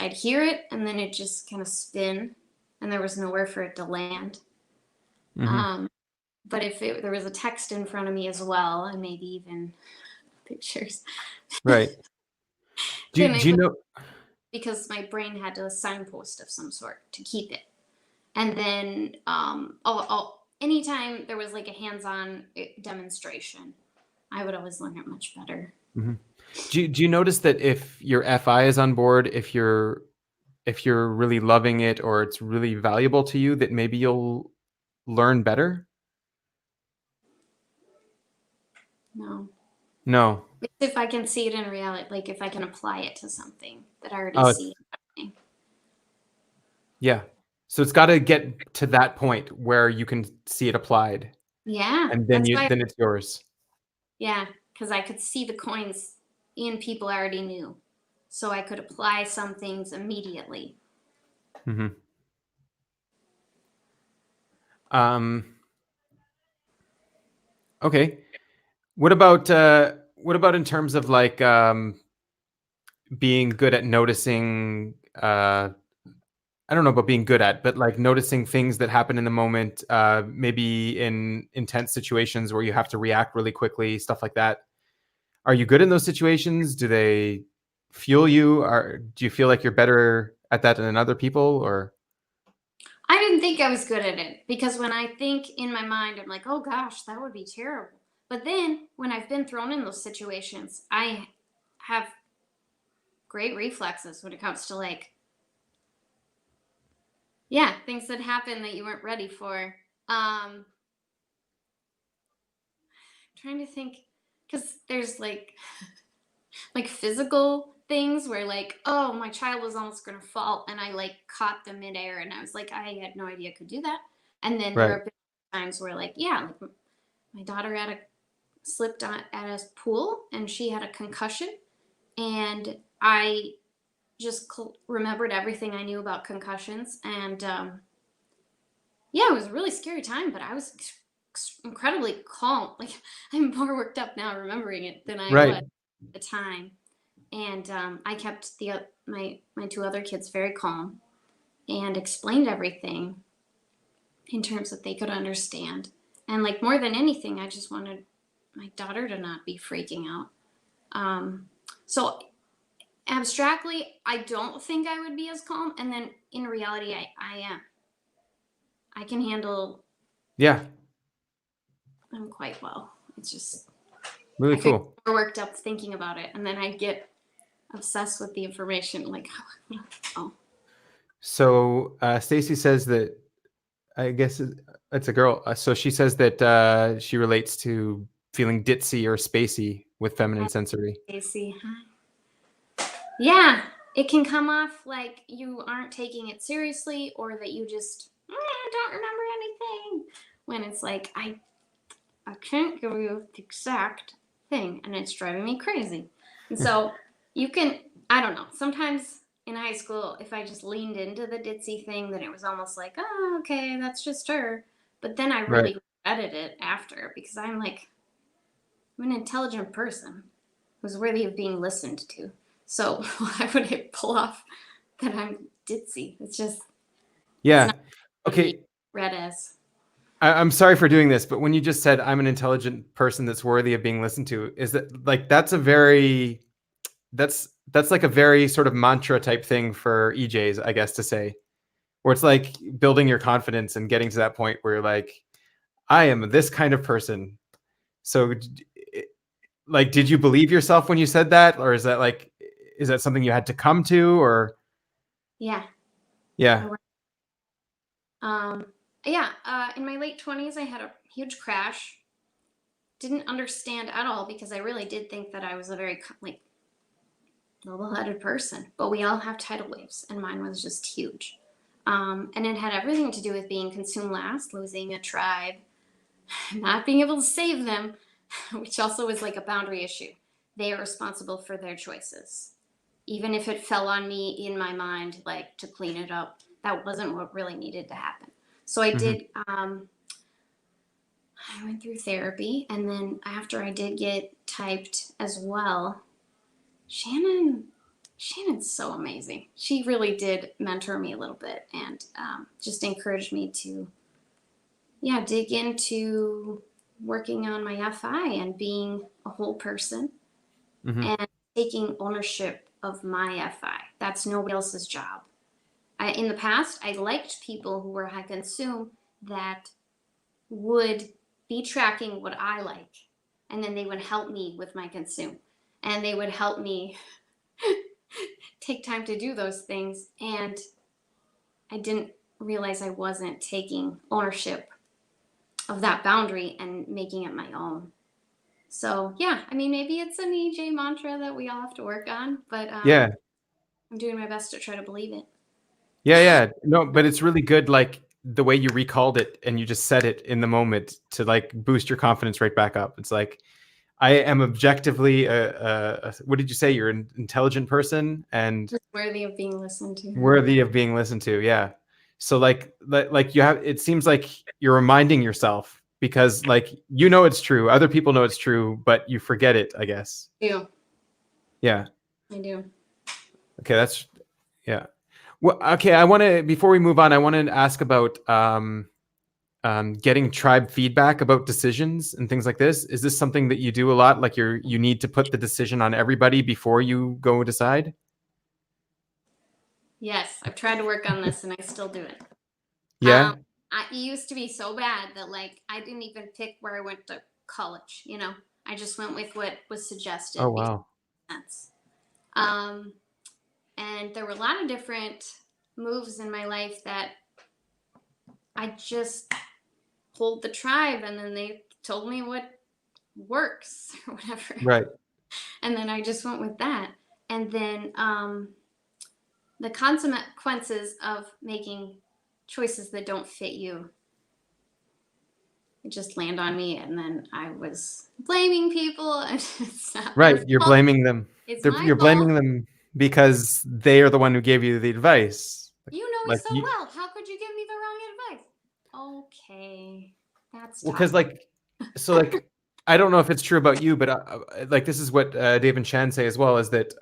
[SPEAKER 2] I'd hear it and then it just kind of spin and there was nowhere for it to land.
[SPEAKER 1] Hmm.
[SPEAKER 2] Um, but if there was a text in front of me as well and maybe even pictures,
[SPEAKER 1] Right.
[SPEAKER 2] then
[SPEAKER 1] Do
[SPEAKER 2] it
[SPEAKER 1] you
[SPEAKER 2] was
[SPEAKER 1] know?
[SPEAKER 2] because my brain had a signpost of some sort to keep it. And then anytime there was like a hands-on demonstration, I would always learn it much better.
[SPEAKER 1] Mhm. Do you notice that if your FI is on board, if you're really loving it or it's really valuable to you, that maybe you'll learn better?
[SPEAKER 2] No.
[SPEAKER 1] No.
[SPEAKER 2] If I can see it in reality, like if I can apply it to something that I already
[SPEAKER 1] Oh,
[SPEAKER 2] see happening.
[SPEAKER 1] yeah. So it's got to get to that point where you can see it applied,
[SPEAKER 2] Yeah,
[SPEAKER 1] and
[SPEAKER 2] that's why.
[SPEAKER 1] then it's yours.
[SPEAKER 2] Yeah, because I could see the coins in people I already knew, so I could apply some things immediately.
[SPEAKER 1] Hmm. Um, okay. What about in terms of like being good at noticing? I don't know about being good at, but like noticing things that happen in the moment, maybe in intense situations where you have to react really quickly, stuff like that. Are you good in those situations? Do they fuel you? Or do you feel like you're better at that than other people? Or
[SPEAKER 2] I didn't think I was good at it because when I think in my mind, I'm like, oh gosh, that would be terrible. But then when I've been thrown in those situations, I have great reflexes when it comes to like, yeah, things that happen that you weren't ready for. Trying to think because there's like physical things where like, oh, my child was almost gonna fall and I like caught them midair and I was like, I had no idea I could do that. And then there
[SPEAKER 1] right?
[SPEAKER 2] have been times where like, yeah, like my daughter had slipped on at a pool and she had a concussion. And I just remembered everything I knew about concussions. And yeah, it was a really scary time, but I was incredibly calm. Like, I'm more worked up now remembering it than I was
[SPEAKER 1] Right.
[SPEAKER 2] at the time. And I kept my two other kids very calm and explained everything in terms that they could understand. And like more than anything, I just wanted my daughter to not be freaking out. So abstractly, I don't think I would be as calm, and then in reality, I am. I can handle
[SPEAKER 1] Yeah.
[SPEAKER 2] them quite well. It's just
[SPEAKER 1] Really
[SPEAKER 2] I could get
[SPEAKER 1] cool.
[SPEAKER 2] more worked up thinking about it, and then I get obsessed with the information. Like, oh,
[SPEAKER 1] So Stacy says that I guess it's a girl. So she says that she relates to feeling ditzy or spacey with feminine sensory.
[SPEAKER 2] Casey, yeah, it can come off like you aren't taking it seriously, or that you just don't remember anything. When it's like I can't give you the exact thing, and it's driving me crazy. And so you can, I don't know, sometimes in high school, if I just leaned into the ditzy thing, then it was almost like, oh, okay, that's just her. But then I
[SPEAKER 1] Right.
[SPEAKER 2] really regretted it after, because I'm like, I'm an intelligent person who's worthy of being listened to. So why would it pull off that I'm ditzy? It's
[SPEAKER 1] Yeah.
[SPEAKER 2] not to be
[SPEAKER 1] Okay.
[SPEAKER 2] read as.
[SPEAKER 1] I'm sorry for doing this, but when you just said I'm an intelligent person that's worthy of being listened to, is that like that's like a very sort of mantra type thing for EJs, I guess to say, where it's like building your confidence and getting to that point where you're like, I am this kind of person. So like, did you believe yourself when you said that, or is that something you had to come to, or
[SPEAKER 2] Yeah.
[SPEAKER 1] yeah.
[SPEAKER 2] Um, yeah, in my late 20s, I had a huge crash. Didn't understand at all because I really did think that I was a very like level-headed person. But we all have tidal waves, and mine was just huge. And it had everything to do with being consumed last, losing a tribe, not being able to save them, which also was like a boundary issue. They are responsible for their choices. Even if it fell on me in my mind, like to clean it up, that wasn't what really needed to happen. So I
[SPEAKER 1] Hmm.
[SPEAKER 2] did, I went through therapy. And then after I did get typed as well, Shannon, Shannon's so amazing. She really did mentor me a little bit and just encouraged me to, yeah, dig into working on my FI and being a whole person
[SPEAKER 1] Hmm.
[SPEAKER 2] and taking ownership of my FI. That's nobody else's job. In the past, I liked people who were high consume that would be tracking what I like, and then they would help me with my consume, and they would help me take time to do those things. And I didn't realize I wasn't taking ownership of that boundary and making it my own. So yeah, I mean, maybe it's an EJ mantra that we all have to work on, but
[SPEAKER 1] Yeah.
[SPEAKER 2] I'm doing my best to try to believe it.
[SPEAKER 1] Yeah, yeah. No, but it's really good, like the way you recalled it and you just said it in the moment to like boost your confidence right back up. It's like I am objectively what did you say? You're an intelligent person and
[SPEAKER 2] Just worthy of being listened to.
[SPEAKER 1] worthy of being listened to. Yeah. So like you have, it seems like you're reminding yourself because like you know it's true, other people know it's true, but you forget it, I guess.
[SPEAKER 2] I do.
[SPEAKER 1] Yeah.
[SPEAKER 2] I do.
[SPEAKER 1] Okay, that's yeah. Well, okay, I want to before we move on, I want to ask about getting tribe feedback about decisions and things like this. Is this something that you do a lot? Like you need to put the decision on everybody before you go decide?
[SPEAKER 2] Yes, I've tried to work on this and I still do it.
[SPEAKER 1] Yeah.
[SPEAKER 2] It used to be so bad that like I didn't even pick where I went to college. I just went with what was
[SPEAKER 1] Oh
[SPEAKER 2] suggested because
[SPEAKER 1] wow.
[SPEAKER 2] it made sense. Um, and there were a lot of different moves in my life that I just pulled the tribe, and then they told me what works or whatever,
[SPEAKER 1] Right.
[SPEAKER 2] and then I just went with that. And then the consequences of making choices that don't fit you just land on me, and then I was blaming people, and it's not
[SPEAKER 1] Right.
[SPEAKER 2] their
[SPEAKER 1] You're
[SPEAKER 2] fault.
[SPEAKER 1] blaming them.
[SPEAKER 2] It's my
[SPEAKER 1] You're
[SPEAKER 2] fault.
[SPEAKER 1] blaming them because they are the one who gave you the advice.
[SPEAKER 2] You know me
[SPEAKER 1] Like
[SPEAKER 2] so
[SPEAKER 1] you,
[SPEAKER 2] well. How could you give me the wrong advice? Okay, that's
[SPEAKER 1] well, because
[SPEAKER 2] toxic.
[SPEAKER 1] like I don't know if it's true about you, but like this is what Dave and Chan say as well, is that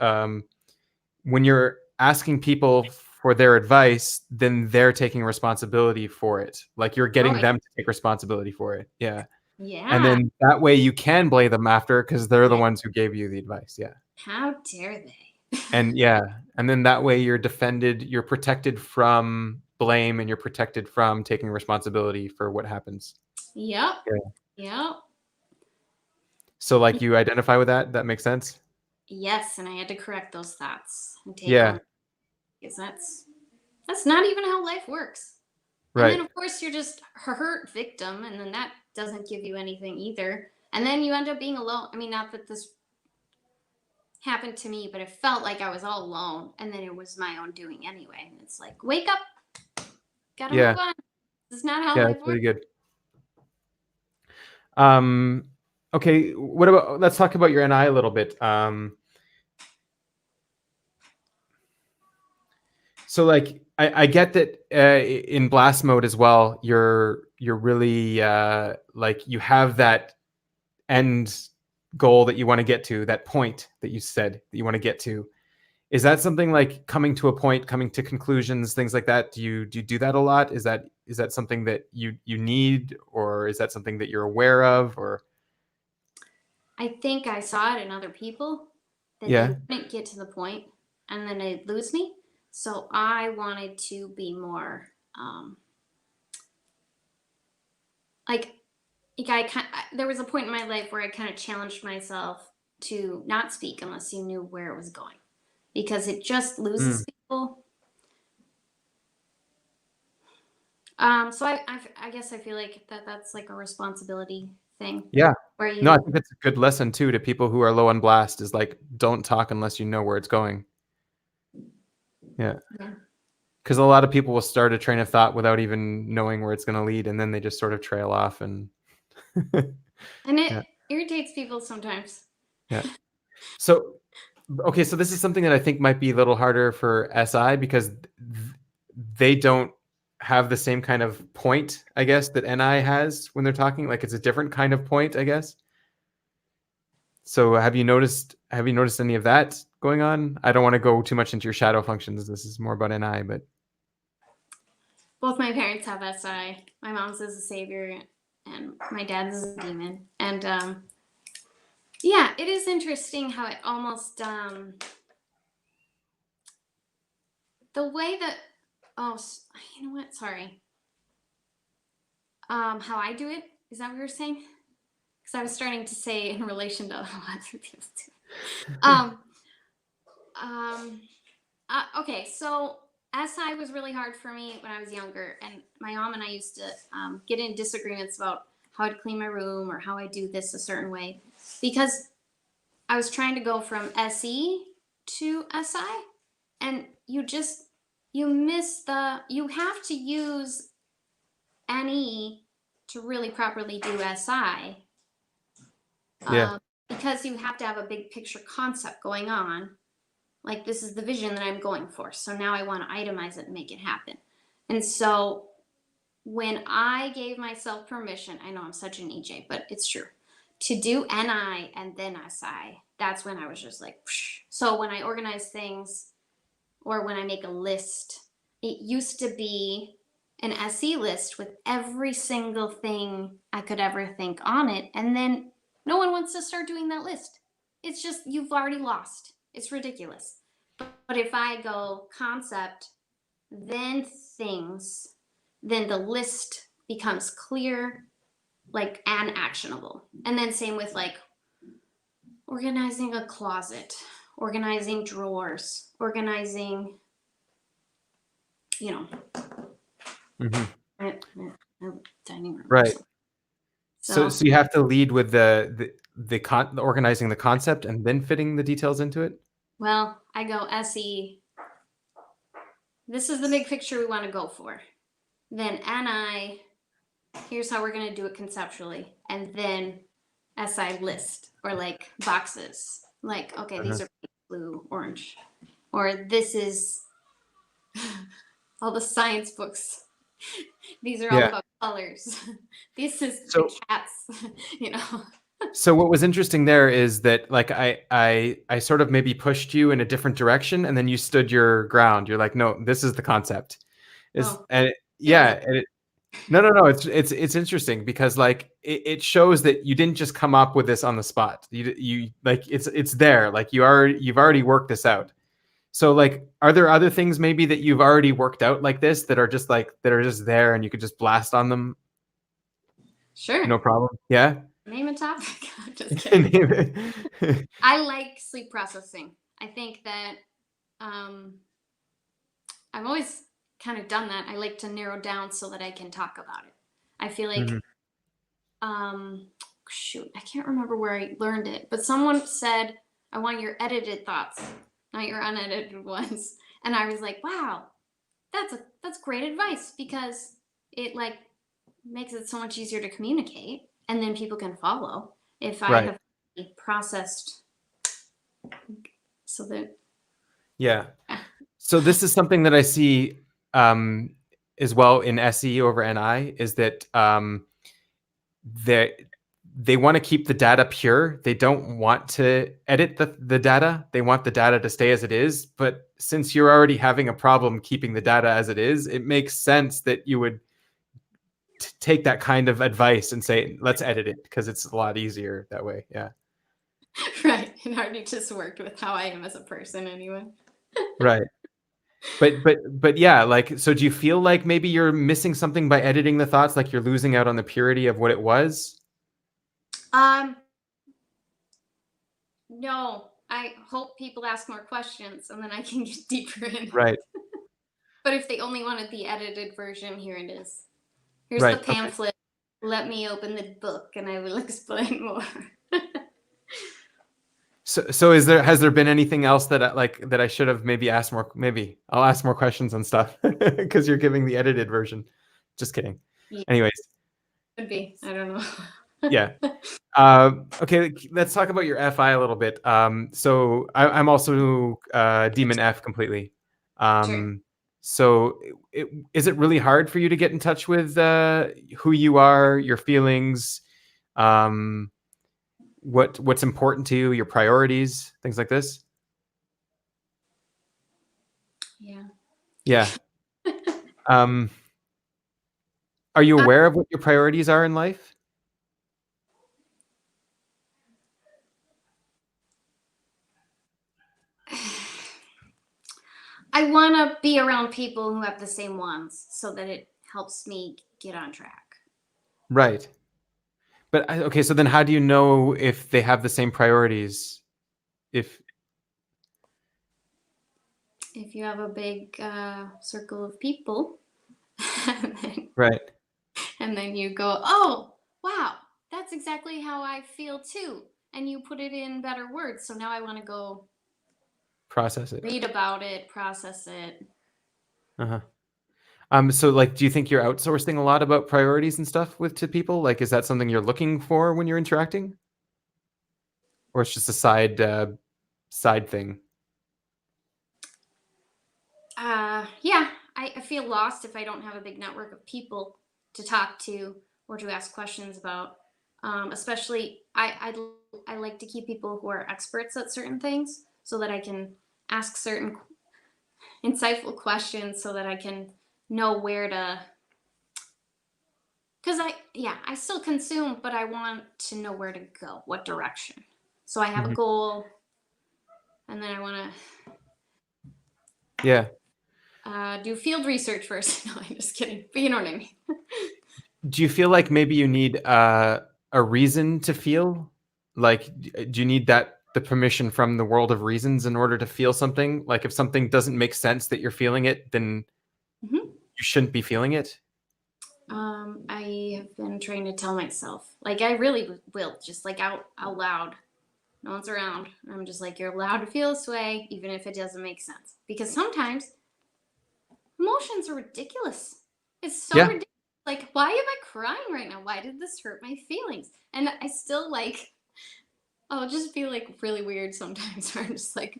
[SPEAKER 1] when you're asking people for their advice, then they're taking responsibility for it. Like you're getting
[SPEAKER 2] Right.
[SPEAKER 1] them to take responsibility for it. Yeah. And
[SPEAKER 2] Yeah.
[SPEAKER 1] then that way you can blame them after because they're the
[SPEAKER 2] Yeah.
[SPEAKER 1] ones who gave you the advice. Yeah.
[SPEAKER 2] How dare they?
[SPEAKER 1] And yeah. And then that way you're defended, you're protected from blame, and you're protected from taking responsibility for what happens.
[SPEAKER 2] Yep.
[SPEAKER 1] Yeah.
[SPEAKER 2] Yep.
[SPEAKER 1] So like you identify with that? That makes sense?
[SPEAKER 2] Yes, and I had to correct those thoughts and take
[SPEAKER 1] Yeah.
[SPEAKER 2] on, because that's not even how life works. And then
[SPEAKER 1] Right.
[SPEAKER 2] of course you're just a hurt victim, and then that doesn't give you anything either. And then you end up being alone. I mean, not that this happened to me, but it felt like I was all alone, and then it was my own doing anyway. And it's like, wake up, gotta
[SPEAKER 1] Yeah.
[SPEAKER 2] move on. This is not how
[SPEAKER 1] Yeah,
[SPEAKER 2] life
[SPEAKER 1] that's
[SPEAKER 2] works.
[SPEAKER 1] really good. Um, okay, what about, let's talk about your NI a little bit. So like I get that in blast mode as well, you're really like you have that end goal that you want to get to, that point that you said that you want to get to. Is that something like coming to a point, coming to conclusions, things like that? Do you do that a lot? Is that something that you need, or is that something that you're aware of, or
[SPEAKER 2] I think I saw it in other people that they
[SPEAKER 1] yeah?
[SPEAKER 2] wouldn't get to the point, and then they'd lose me. So I wanted to be more like there was a point in my life where I kind of challenged myself to not speak unless you knew where it was going, because it just
[SPEAKER 1] Mm,
[SPEAKER 2] loses people. So I guess I feel like that's like a responsibility thing
[SPEAKER 1] yeah.
[SPEAKER 2] where
[SPEAKER 1] No, I
[SPEAKER 2] you,
[SPEAKER 1] think it's a good lesson too to people who are low on blast, is like, don't talk unless you know where it's going. Yeah.
[SPEAKER 2] yeah.
[SPEAKER 1] Because a lot of people will start a train of thought without even knowing where it's going to lead, and then they just sort of trail off. And
[SPEAKER 2] And it
[SPEAKER 1] yeah,
[SPEAKER 2] irritates people sometimes.
[SPEAKER 1] yeah. So, okay, so this is something that I think might be a little harder for SI because they don't have the same kind of point, I guess, that NI has when they're talking. Like it's a different kind of point, I guess. So have you noticed any of that going on? I don't want to go too much into your shadow functions. This is more about NI, but
[SPEAKER 2] Both my parents have SI. My mom's is a savior, and my dad's is a demon. And yeah, it is interesting how it almost the way that, oh, you know what? Sorry. How I do it, is that what you were saying? Because I was starting to say in relation to other people too. Um, okay, so SI was really hard for me when I was younger, and my mom and I used to get in disagreements about how I'd clean my room or how I do this a certain way, because I was trying to go from SE to SI, and you have to use NE to really properly do SI,
[SPEAKER 1] yeah,
[SPEAKER 2] because you have to have a big picture concept going on. Like, this is the vision that I'm going for. So now I want to itemize it and make it happen. And so when I gave myself permission, I know I'm such an EJ, but it's true, to do NI and then SI, that's when I was just like, psh. So when I organize things or when I make a list, it used to be an SE list with every single thing I could ever think on it. And then no one wants to start doing that list. It's just, you've already lost. It's ridiculous. But if I go concept, then things, then the list becomes clear, like, and actionable. And then same with like organizing a closet, organizing drawers, organizing, you know,
[SPEAKER 1] hmm
[SPEAKER 2] a dining room or
[SPEAKER 1] right.
[SPEAKER 2] something.
[SPEAKER 1] So,
[SPEAKER 2] So,
[SPEAKER 1] so you have to lead with the organizing the concept and then fitting the details into it.
[SPEAKER 2] well, I go SE. This is the big picture we want to go for. Then NI, here's how we're going to do it conceptually. And then SI list or like boxes. Like, okay,
[SPEAKER 1] Uh-huh.
[SPEAKER 2] these are blue, orange. Or this is all the science books. These are all
[SPEAKER 1] Yeah.
[SPEAKER 2] about colors. This is the
[SPEAKER 1] So
[SPEAKER 2] cats, you know.
[SPEAKER 1] so what was interesting there is that like I sort of maybe pushed you in a different direction, and then you stood your ground. You're like, no, this is the concept. Is
[SPEAKER 2] Oh,
[SPEAKER 1] and
[SPEAKER 2] it was
[SPEAKER 1] yeah, and no. It's interesting because like it shows that you didn't just come up with this on the spot. You like it's there. Like you've already worked this out. So like, are there other things maybe that you've already worked out like this that are just there and you could just blast on them,
[SPEAKER 2] sure.
[SPEAKER 1] no problem? Yeah.
[SPEAKER 2] Name a topic. I'm just kidding. I like sleep processing. I think that um, I've always kind of done that. I like to narrow down so that I can talk about it. I feel like,
[SPEAKER 1] Mhm.
[SPEAKER 2] shoot, I can't remember where I learned it, but someone said, I want your edited thoughts, not your unedited ones. And I was like, wow, that's great advice because it like makes it so much easier to communicate and then people can follow if I
[SPEAKER 1] Right.
[SPEAKER 2] have processed so that
[SPEAKER 1] Yeah. So this is something that I see um, as well in SE over NI is that they they want to keep the data pure. They don't want to edit the data. They want the data to stay as it is. But since you're already having a problem keeping the data as it is, it makes sense that you would take that kind of advice and say, let's edit it because it's a lot easier that way. Yeah.
[SPEAKER 2] right. It already just worked with how I am as a person anyway.
[SPEAKER 1] Right. But yeah, like, so do you feel like maybe you're missing something by editing the thoughts, like you're losing out on the purity of what it was?
[SPEAKER 2] Um, no, I hope people ask more questions and then I can get deeper in it.
[SPEAKER 1] Right.
[SPEAKER 2] But if they only wanted the edited version, here it is. Here's the
[SPEAKER 1] Right. Okay.
[SPEAKER 2] pamphlet. Let me open the book and I will explain more.
[SPEAKER 1] So has there been anything else that I should have maybe asked more? Maybe I'll ask more questions on stuff because you're giving the edited version. Just kidding.
[SPEAKER 2] Yeah,
[SPEAKER 1] Anyways,
[SPEAKER 2] could be. I don't know.
[SPEAKER 1] yeah. Okay, let's talk about your FI a little bit. So I'm also Demon F completely.
[SPEAKER 2] Sure.
[SPEAKER 1] So is it really hard for you to get in touch with who you are, your feelings, um, what's important to you, your priorities, things like this?
[SPEAKER 2] Yeah.
[SPEAKER 1] Yeah. Um, are you aware of what your priorities are in life?
[SPEAKER 2] I want to be around people who have the same ones so that it helps me get on track.
[SPEAKER 1] Right. But okay, so then how do you know if they have the same priorities? If
[SPEAKER 2] If you have a big circle of people, and then,
[SPEAKER 1] right,
[SPEAKER 2] and then you go, oh, wow, that's exactly how I feel too. And you put it in better words. So now I want to go
[SPEAKER 1] process it.
[SPEAKER 2] read about it, process it.
[SPEAKER 1] Uh-huh. So like, do you think you're outsourcing a lot about priorities and stuff to people? Like, is that something you're looking for when you're interacting, or it's just a side thing?
[SPEAKER 2] Yeah, I feel lost if I don't have a big network of people to talk to or to ask questions about. Especially, I like to keep people who are experts at certain things so that I can ask certain insightful questions so that I can know where to. Because I still consume, but I want to know where to go, what direction. So I have a
[SPEAKER 1] Mhm.
[SPEAKER 2] goal, and then I want
[SPEAKER 1] Yeah.
[SPEAKER 2] to do field research first. No, I'm just kidding. But you know what I mean.
[SPEAKER 1] Do you feel like maybe you need a reason to feel? Like, do you need the permission from the world of reasons in order to feel something? Like, if something doesn't make sense that you're feeling it, then
[SPEAKER 2] Mhm.
[SPEAKER 1] you shouldn't be feeling it.
[SPEAKER 2] I have been trying to tell myself, like I really will, just like out loud. No one's around. I'm just like, you're allowed to feel this way, even if it doesn't make sense. Because sometimes emotions are ridiculous. It's so
[SPEAKER 1] Yeah.
[SPEAKER 2] ridiculous. Like, why am I crying right now? Why did this hurt my feelings? And I still like, I'll just be like really weird sometimes where I'm just like,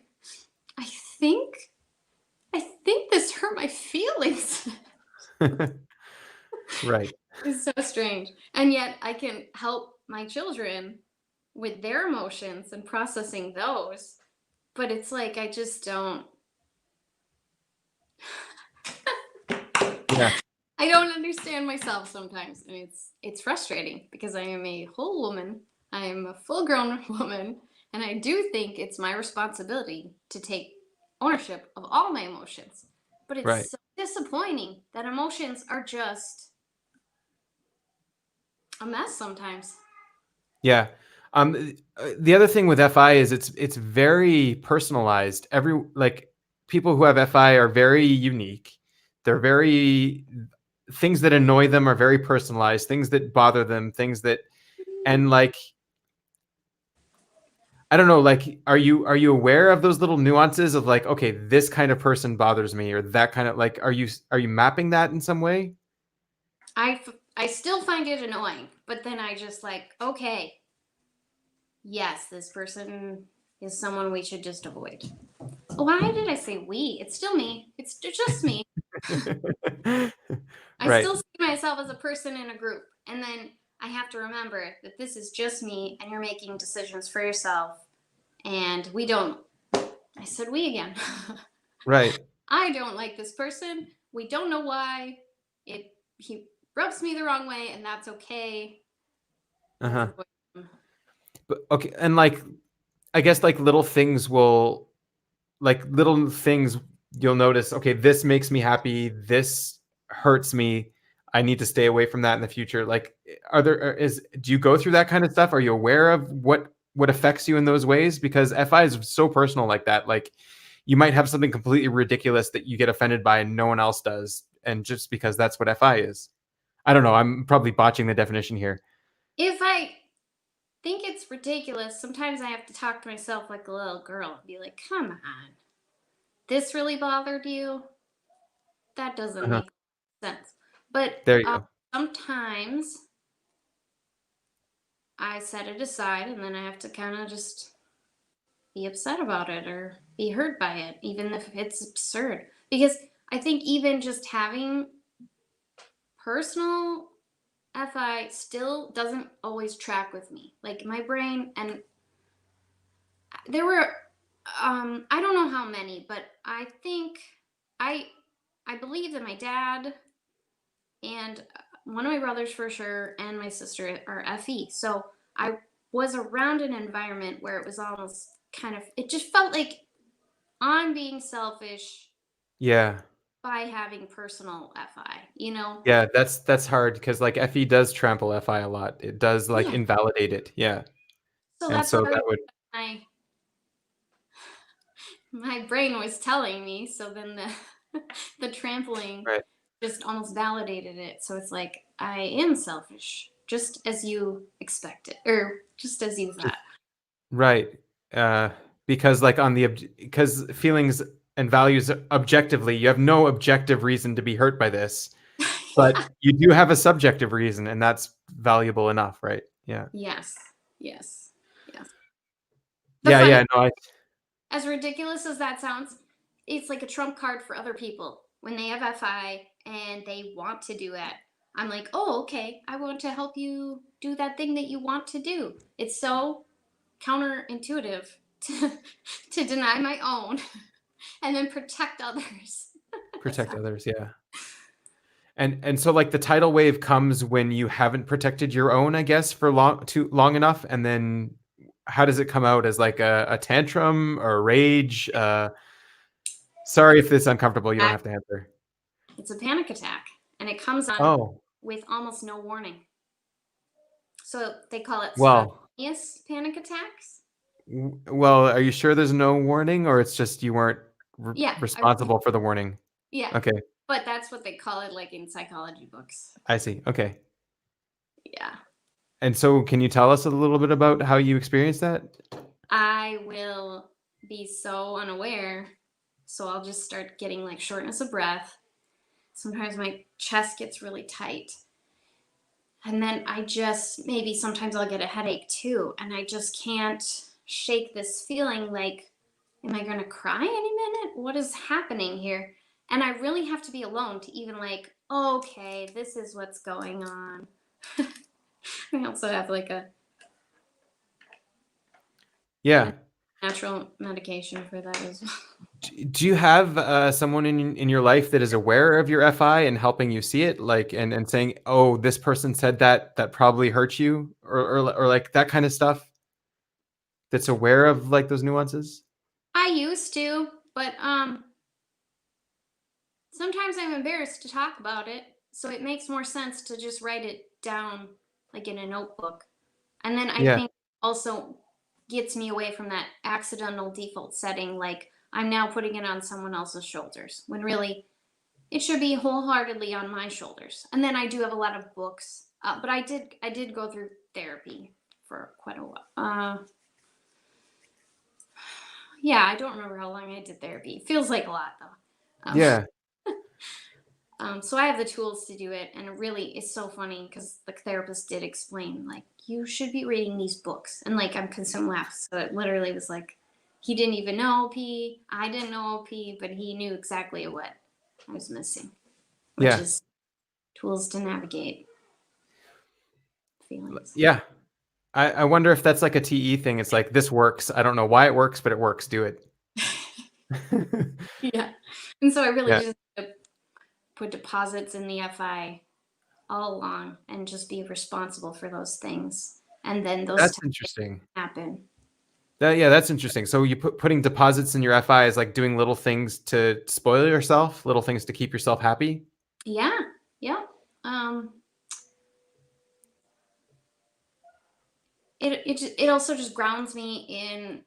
[SPEAKER 2] I think, I think this hurt my feelings.
[SPEAKER 1] Right.
[SPEAKER 2] It's so strange. And yet I can help my children with their emotions and processing those. But it's like, I just don't,
[SPEAKER 1] Yeah.
[SPEAKER 2] I don't understand myself sometimes, and it's frustrating because I am a whole woman. I am a full-grown woman, and I do think it's my responsibility to take ownership of all my emotions. But
[SPEAKER 1] Right.
[SPEAKER 2] it's so disappointing that emotions are just a mess sometimes.
[SPEAKER 1] Yeah. The other thing with FI is it's very personalized. Every like people who have FI are very unique. They're very things that annoy them are very personalized. Things that bother them, things that and like I don't know, like are you aware of those little nuances of like, okay, this kind of person bothers me or that kind of like are you mapping that in some way?
[SPEAKER 2] I still find it annoying, but then I just like, okay, yes, this person is someone we should just avoid. Why did I say we? It's still me. It's just me. I
[SPEAKER 1] Right.
[SPEAKER 2] still see myself as a person in a group. And then I have to remember that this is just me and you're making decisions for yourself. And we don't, I said we again.
[SPEAKER 1] Right.
[SPEAKER 2] I don't like this person. We don't know why. He rubs me the wrong way, and that's okay. Let's
[SPEAKER 1] Uh-huh.
[SPEAKER 2] avoid him.
[SPEAKER 1] But okay, and like I guess like little things you'll notice, okay, this makes me happy, this hurts me. I need to stay away from that in the future. Like are there is do you go through that kind of stuff? Are you aware of what affects you in those ways? Because FI is so personal like that. Like you might have something completely ridiculous that you get offended by and no one else does. And just because that's what FI is. I don't know. I'm probably botching the definition here.
[SPEAKER 2] If I think it's ridiculous, sometimes I have to talk to myself like a little girl and be like, come on, this really bothered you? That doesn't
[SPEAKER 1] Uh-huh.
[SPEAKER 2] make sense. But
[SPEAKER 1] There you go.
[SPEAKER 2] sometimes I set it aside and then I have to kind of just be upset about it or be hurt by it, even if it's absurd. Because I think even just having personal FI still doesn't always track with me. Like my brain, and there were, I don't know how many, but I think I, I believe that my dad and one of my brothers for sure, and my sister are FE. So I was around an environment where it was almost kind of, it just felt like I'm being selfish
[SPEAKER 1] Yeah.
[SPEAKER 2] by having personal FI, you know?
[SPEAKER 1] Yeah, that's hard because like FE does trample FI a lot. It does like
[SPEAKER 2] Yeah.
[SPEAKER 1] invalidate it. Yeah.
[SPEAKER 2] So
[SPEAKER 1] And
[SPEAKER 2] that's
[SPEAKER 1] so
[SPEAKER 2] what
[SPEAKER 1] that would
[SPEAKER 2] my brain was telling me. So then the trampling
[SPEAKER 1] right.
[SPEAKER 2] just almost validated it. So it's like I am selfish, just as you expected, or just as you
[SPEAKER 1] Just
[SPEAKER 2] thought.
[SPEAKER 1] right. Uh because like on the because feelings and values objectively, you have no objective reason to be hurt by this, but
[SPEAKER 2] Yeah.
[SPEAKER 1] you do have a subjective reason and that's valuable enough, right? Yeah.
[SPEAKER 2] Yes. Yes. Yes. The
[SPEAKER 1] Yeah,
[SPEAKER 2] funny,
[SPEAKER 1] yeah, no, I
[SPEAKER 2] as ridiculous as that sounds, it's like a trump card for other people when they have FI and they want to do it. I'm like, oh, okay. I want to help you do that thing that you want to do. It's so counterintuitive to, to deny my own and then protect others.
[SPEAKER 1] protect
[SPEAKER 2] So,
[SPEAKER 1] others, yeah. And so like the tidal wave comes when you haven't protected your own, I guess, for too long enough, and then how does it come out as like a tantrum or a rage? Sorry if this is uncomfortable. You don't have to answer.
[SPEAKER 2] it's a panic attack and it comes on
[SPEAKER 1] Oh,
[SPEAKER 2] with almost no warning. So they call it
[SPEAKER 1] well,
[SPEAKER 2] spontaneous panic attacks.
[SPEAKER 1] well, are you sure there's no warning, or it's just you weren't
[SPEAKER 2] Yeah,
[SPEAKER 1] responsible for the warning?
[SPEAKER 2] yeah,
[SPEAKER 1] Okay,
[SPEAKER 2] but that's what they call it, like in psychology books.
[SPEAKER 1] I see. Okay,
[SPEAKER 2] Yeah,
[SPEAKER 1] and so can you tell us a little bit about how you experienced that?
[SPEAKER 2] I will be so unaware, so I'll just start getting like shortness of breath. Sometimes my chest gets really tight, And then maybe sometimes I'll get a headache too. And I just can't shake this feeling like, am I going to cry any minute? What is happening here? And I really have to be alone to even like, okay, this is what's going on. I also have like a
[SPEAKER 1] Yeah.
[SPEAKER 2] natural medication for that as well.
[SPEAKER 1] Do you have someone in your life that is aware of your FI and helping you see it, like and saying, "Oh, this person said that probably hurt you," or like that kind of stuff? That's aware of like those nuances.
[SPEAKER 2] I used to, but sometimes I'm embarrassed to talk about it, so it makes more sense to just write it down like in a notebook. And then I
[SPEAKER 1] Yeah,
[SPEAKER 2] think also gets me away from that accidental default setting like I'm now putting it on someone else's shoulders when really it should be wholeheartedly on my shoulders. And then I do have a lot of books, but I did go through therapy for quite a while. Yeah, I don't remember how long I did therapy. Feels like a lot though.
[SPEAKER 1] yeah,
[SPEAKER 2] So I have the tools to do it, and it really is so funny because the therapist did explain like you should be reading these books, and like I'm consumed laughs. So it literally was like he didn't even know OP, I didn't know OP, but he knew exactly what I was missing, which
[SPEAKER 1] yeah,
[SPEAKER 2] is tools to navigate feelings.
[SPEAKER 1] yeah. I wonder if that's like a TE thing. It's like this works. I don't know why it works, but it works. Do it.
[SPEAKER 2] Yeah, and so I really
[SPEAKER 1] Yeah,
[SPEAKER 2] just put deposits in the FI all along and just be responsible for those things, and then those
[SPEAKER 1] that's
[SPEAKER 2] times
[SPEAKER 1] interesting.
[SPEAKER 2] happen.
[SPEAKER 1] Yeah, that's interesting. So you putting deposits in your FI is like doing little things to spoil yourself, little things to keep yourself happy.
[SPEAKER 2] Yeah, yeah. Um, it also just grounds me in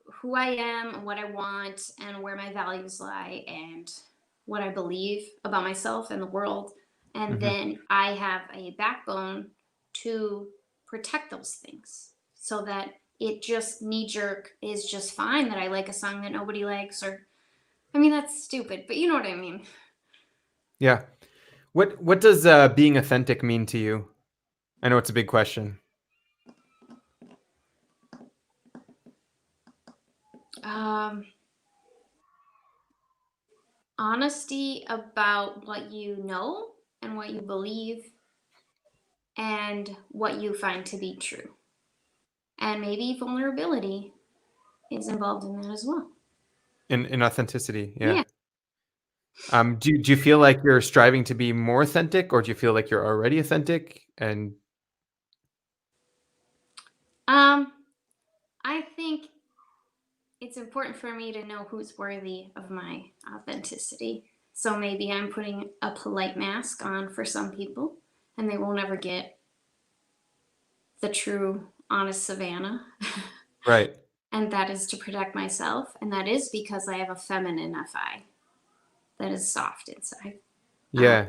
[SPEAKER 2] who I am and what I want and where my values lie and what I believe about myself and the world. And
[SPEAKER 1] Hmm.
[SPEAKER 2] then I have a backbone to protect those things so that it just knee jerk is just fine that I like a song that nobody likes, or I mean that's stupid, but you know what I mean.
[SPEAKER 1] Yeah. What does being authentic mean to you? I know it's a big question.
[SPEAKER 2] Um, Honesty about what you know and what you believe and what you find to be true. And maybe vulnerability is involved in that as well.
[SPEAKER 1] In authenticity, yeah.
[SPEAKER 2] Yeah.
[SPEAKER 1] Do you feel like you're striving to be more authentic, or do you feel like you're already authentic? And
[SPEAKER 2] Um, I think it's important for me to know who's worthy of my authenticity. So maybe I'm putting a polite mask on for some people and they won't ever get the true, honest Savannah.
[SPEAKER 1] right,
[SPEAKER 2] And that is to protect myself. And that is because I have a feminine FI that is soft inside. Uh,
[SPEAKER 1] yeah,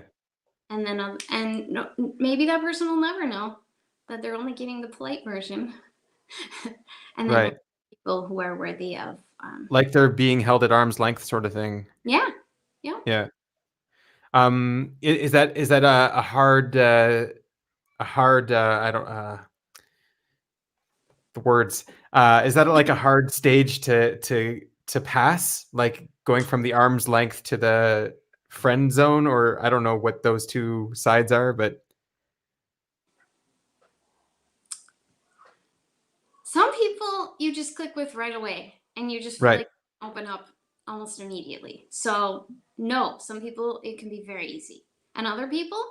[SPEAKER 2] and then and no, maybe that person will never know that they're only getting the polite version. And then
[SPEAKER 1] right.
[SPEAKER 2] people who are worthy of
[SPEAKER 1] Like they're being held at arm's length, sort of thing.
[SPEAKER 2] yeah, yeah.
[SPEAKER 1] Yeah. Is that a hard I don't the words is that like a hard stage to pass, like going from the arm's length to the friend zone, or I don't know what those two sides are, but
[SPEAKER 2] Some people you just click with right away and you just feel
[SPEAKER 1] right.
[SPEAKER 2] like open up almost immediately. So no, some people it can be very easy. And other people,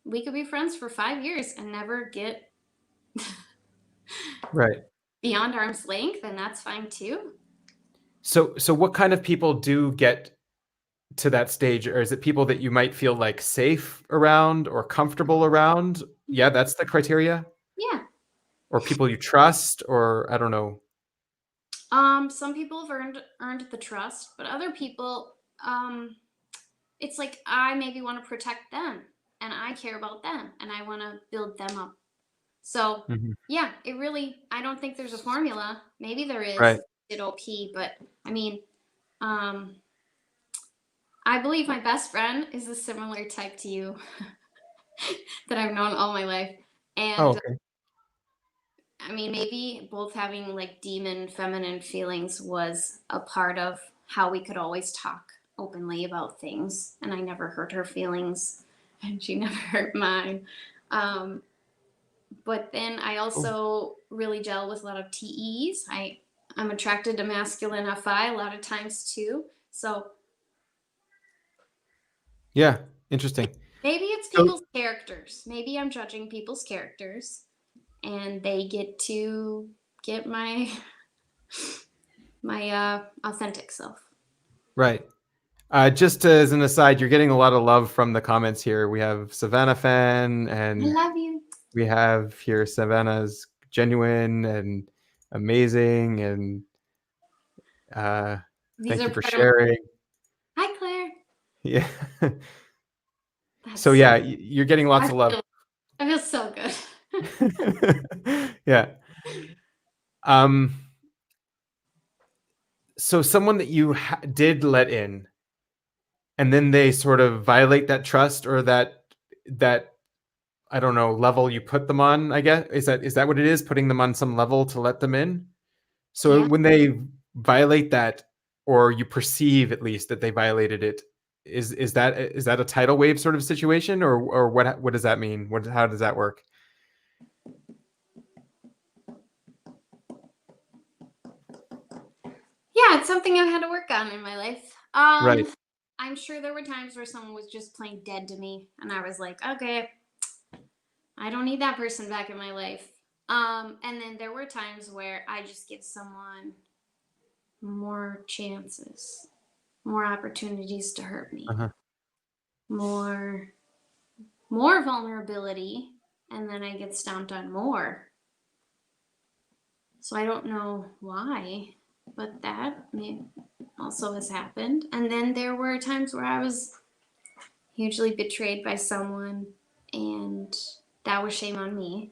[SPEAKER 2] we could be friends for 5 years and never get
[SPEAKER 1] Right.
[SPEAKER 2] beyond arm's length, and that's fine too.
[SPEAKER 1] So what kind of people do get to that stage, or is it people that you might feel like safe around or comfortable around? Yeah,
[SPEAKER 2] Mhm.
[SPEAKER 1] that's the criteria.
[SPEAKER 2] Yeah.
[SPEAKER 1] Or people you trust, or I don't know.
[SPEAKER 2] Some people have earned the trust, but other people, it's like I maybe want to protect them and I care about them and I want to build them up. So
[SPEAKER 1] Mhm.
[SPEAKER 2] yeah, it really I don't think there's a formula. Maybe there
[SPEAKER 1] Right.
[SPEAKER 2] is at OP, but I mean, um, I believe my best friend is a similar type to you that I've known all my life.
[SPEAKER 1] Oh,
[SPEAKER 2] And
[SPEAKER 1] okay.
[SPEAKER 2] I mean, maybe both having like demon feminine feelings was a part of how we could always talk openly about things. And I never hurt her feelings, and she never hurt mine. Um, but then I
[SPEAKER 1] Cool.
[SPEAKER 2] also really gel with a lot of TEs. I'm attracted to masculine FI a lot of times too. So
[SPEAKER 1] Yeah, interesting.
[SPEAKER 2] maybe it's
[SPEAKER 1] So
[SPEAKER 2] people's characters. Maybe I'm judging people's characters, and they get to get my authentic self.
[SPEAKER 1] right. Just as an aside, you're getting a lot of love from the comments here. We have Savannah fan,
[SPEAKER 2] I
[SPEAKER 1] and
[SPEAKER 2] love you.
[SPEAKER 1] we have here Savannah's genuine and amazing, and uh,
[SPEAKER 2] These
[SPEAKER 1] thank
[SPEAKER 2] are
[SPEAKER 1] you for
[SPEAKER 2] part of my.
[SPEAKER 1] sharing.
[SPEAKER 2] Hi, Claire.
[SPEAKER 1] Yeah.
[SPEAKER 2] That's
[SPEAKER 1] So
[SPEAKER 2] so.
[SPEAKER 1] yeah, you're getting lots
[SPEAKER 2] I
[SPEAKER 1] of love.
[SPEAKER 2] feel. I feel so good.
[SPEAKER 1] Yeah. Um. So someone that you did let in, and then they sort of violate that trust, or that I don't know, level you put them on, I guess. Is that what it is? Putting them on some level to let them in? So
[SPEAKER 2] Yeah.
[SPEAKER 1] when they violate that, or you perceive at least that they violated it, is that a tidal wave sort of situation, or what does that mean? How does that work?
[SPEAKER 2] Yeah, it's something I've had to work on in my life.
[SPEAKER 1] Right.
[SPEAKER 2] I'm sure there were times where someone was just plain dead to me, and I was like, okay, I don't need that person back in my life. And then there were times where I just give someone more chances, more opportunities to hurt me,
[SPEAKER 1] Uh-huh.
[SPEAKER 2] more more vulnerability, and then I get stomped on more. So I don't know why, but that also has happened. And then there were times where I was hugely betrayed by someone, and that was shame on me.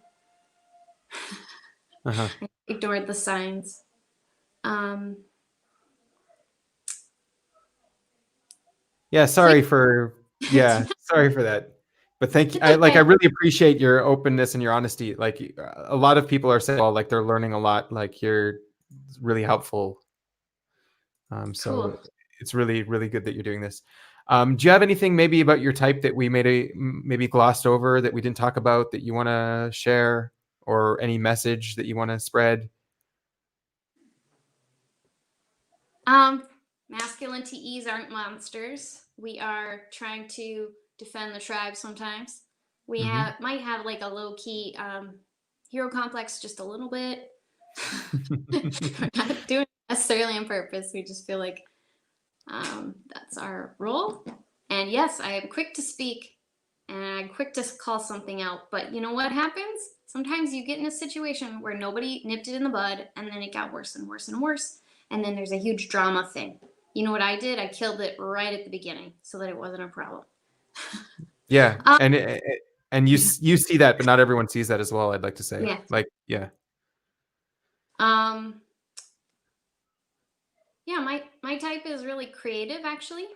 [SPEAKER 1] Uh-huh.
[SPEAKER 2] I ignored the signs. Um,
[SPEAKER 1] Yeah,
[SPEAKER 2] so
[SPEAKER 1] sorry for that. But thank you.
[SPEAKER 2] it's
[SPEAKER 1] I
[SPEAKER 2] okay.
[SPEAKER 1] really appreciate your openness and your honesty. Like, a lot of people are saying, well, like they're learning a lot. Like, you're really helpful. So
[SPEAKER 2] Cool.
[SPEAKER 1] it's really, really good that you're doing this. Do you have anything maybe about your type that we maybe glossed over, that we didn't talk about, that you want to share, or any message that you want to spread?
[SPEAKER 2] Um, Masculine TEs aren't monsters. We are trying to defend the tribe sometimes. We
[SPEAKER 1] Hmm.
[SPEAKER 2] might have like a low key hero complex just a little bit. We're not doing it necessarily on purpose. We just feel like that's our role. And yes, I am quick to speak, and I'm quick to call something out. But you know what happens? Sometimes you get in a situation where nobody nipped it in the bud, and then it got worse and worse and worse. And then there's a huge drama thing. You know what I did? I killed it right at the beginning so that it wasn't a problem.
[SPEAKER 1] Yeah,
[SPEAKER 2] Um,
[SPEAKER 1] and you see that, but not everyone sees that as well. I'd like to say,
[SPEAKER 2] yeah.
[SPEAKER 1] like, yeah.
[SPEAKER 2] Um, yeah, my type is really creative actually.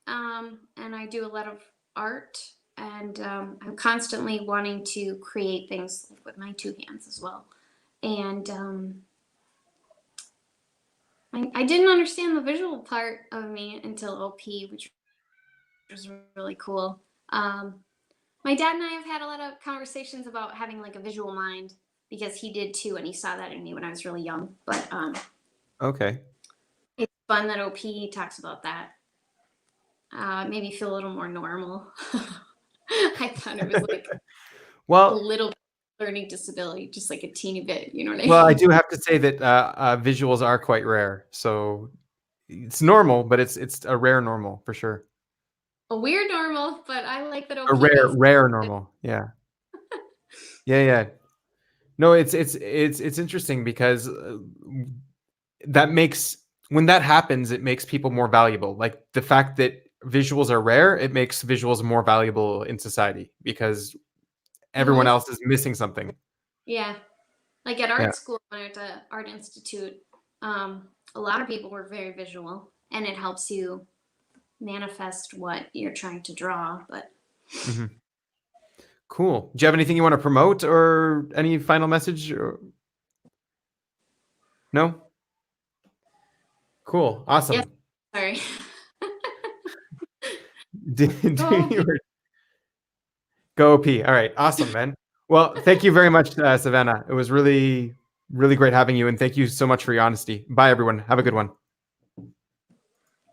[SPEAKER 2] And I do a lot of art, and I'm constantly wanting to create things with my two hands as well. And I didn't understand the visual part of me until OP, which was really cool. Um, my dad and I have had a lot of conversations about having like a visual mind, because he did too, and he saw that in me when I was really young. But
[SPEAKER 1] Okay.
[SPEAKER 2] it's fun that OP talks about that. It made me feel a little more normal. I thought it was like a
[SPEAKER 1] Well,
[SPEAKER 2] little learning disability, just like a teeny bit. You know what I
[SPEAKER 1] well, I
[SPEAKER 2] mean?
[SPEAKER 1] do have to say that visuals are quite rare, so it's normal, but it's a rare normal for sure.
[SPEAKER 2] A weird normal, but I like that
[SPEAKER 1] A
[SPEAKER 2] OP
[SPEAKER 1] rare
[SPEAKER 2] thinks.
[SPEAKER 1] rare normal. Yeah. Yeah, yeah. No, it's interesting because that makes when that happens, it makes people more valuable. Like, the fact that visuals are rare, it makes visuals more valuable in society because everyone
[SPEAKER 2] Most,
[SPEAKER 1] else is missing something.
[SPEAKER 2] yeah, like at
[SPEAKER 1] Yeah.
[SPEAKER 2] art school when I went to art institute, a lot of people were very visual, and it helps you manifest what you're trying to draw. But
[SPEAKER 1] Hmm. Cool. Cool. Do you have anything you want to promote or any final message? No? Cool. Awesome.
[SPEAKER 2] Yep. Sorry.
[SPEAKER 1] Go OP. All right. Awesome, man. Well, thank you very much, Savannah. It was really, really great having you. And thank you so much for your honesty. Bye, everyone. Have a good one.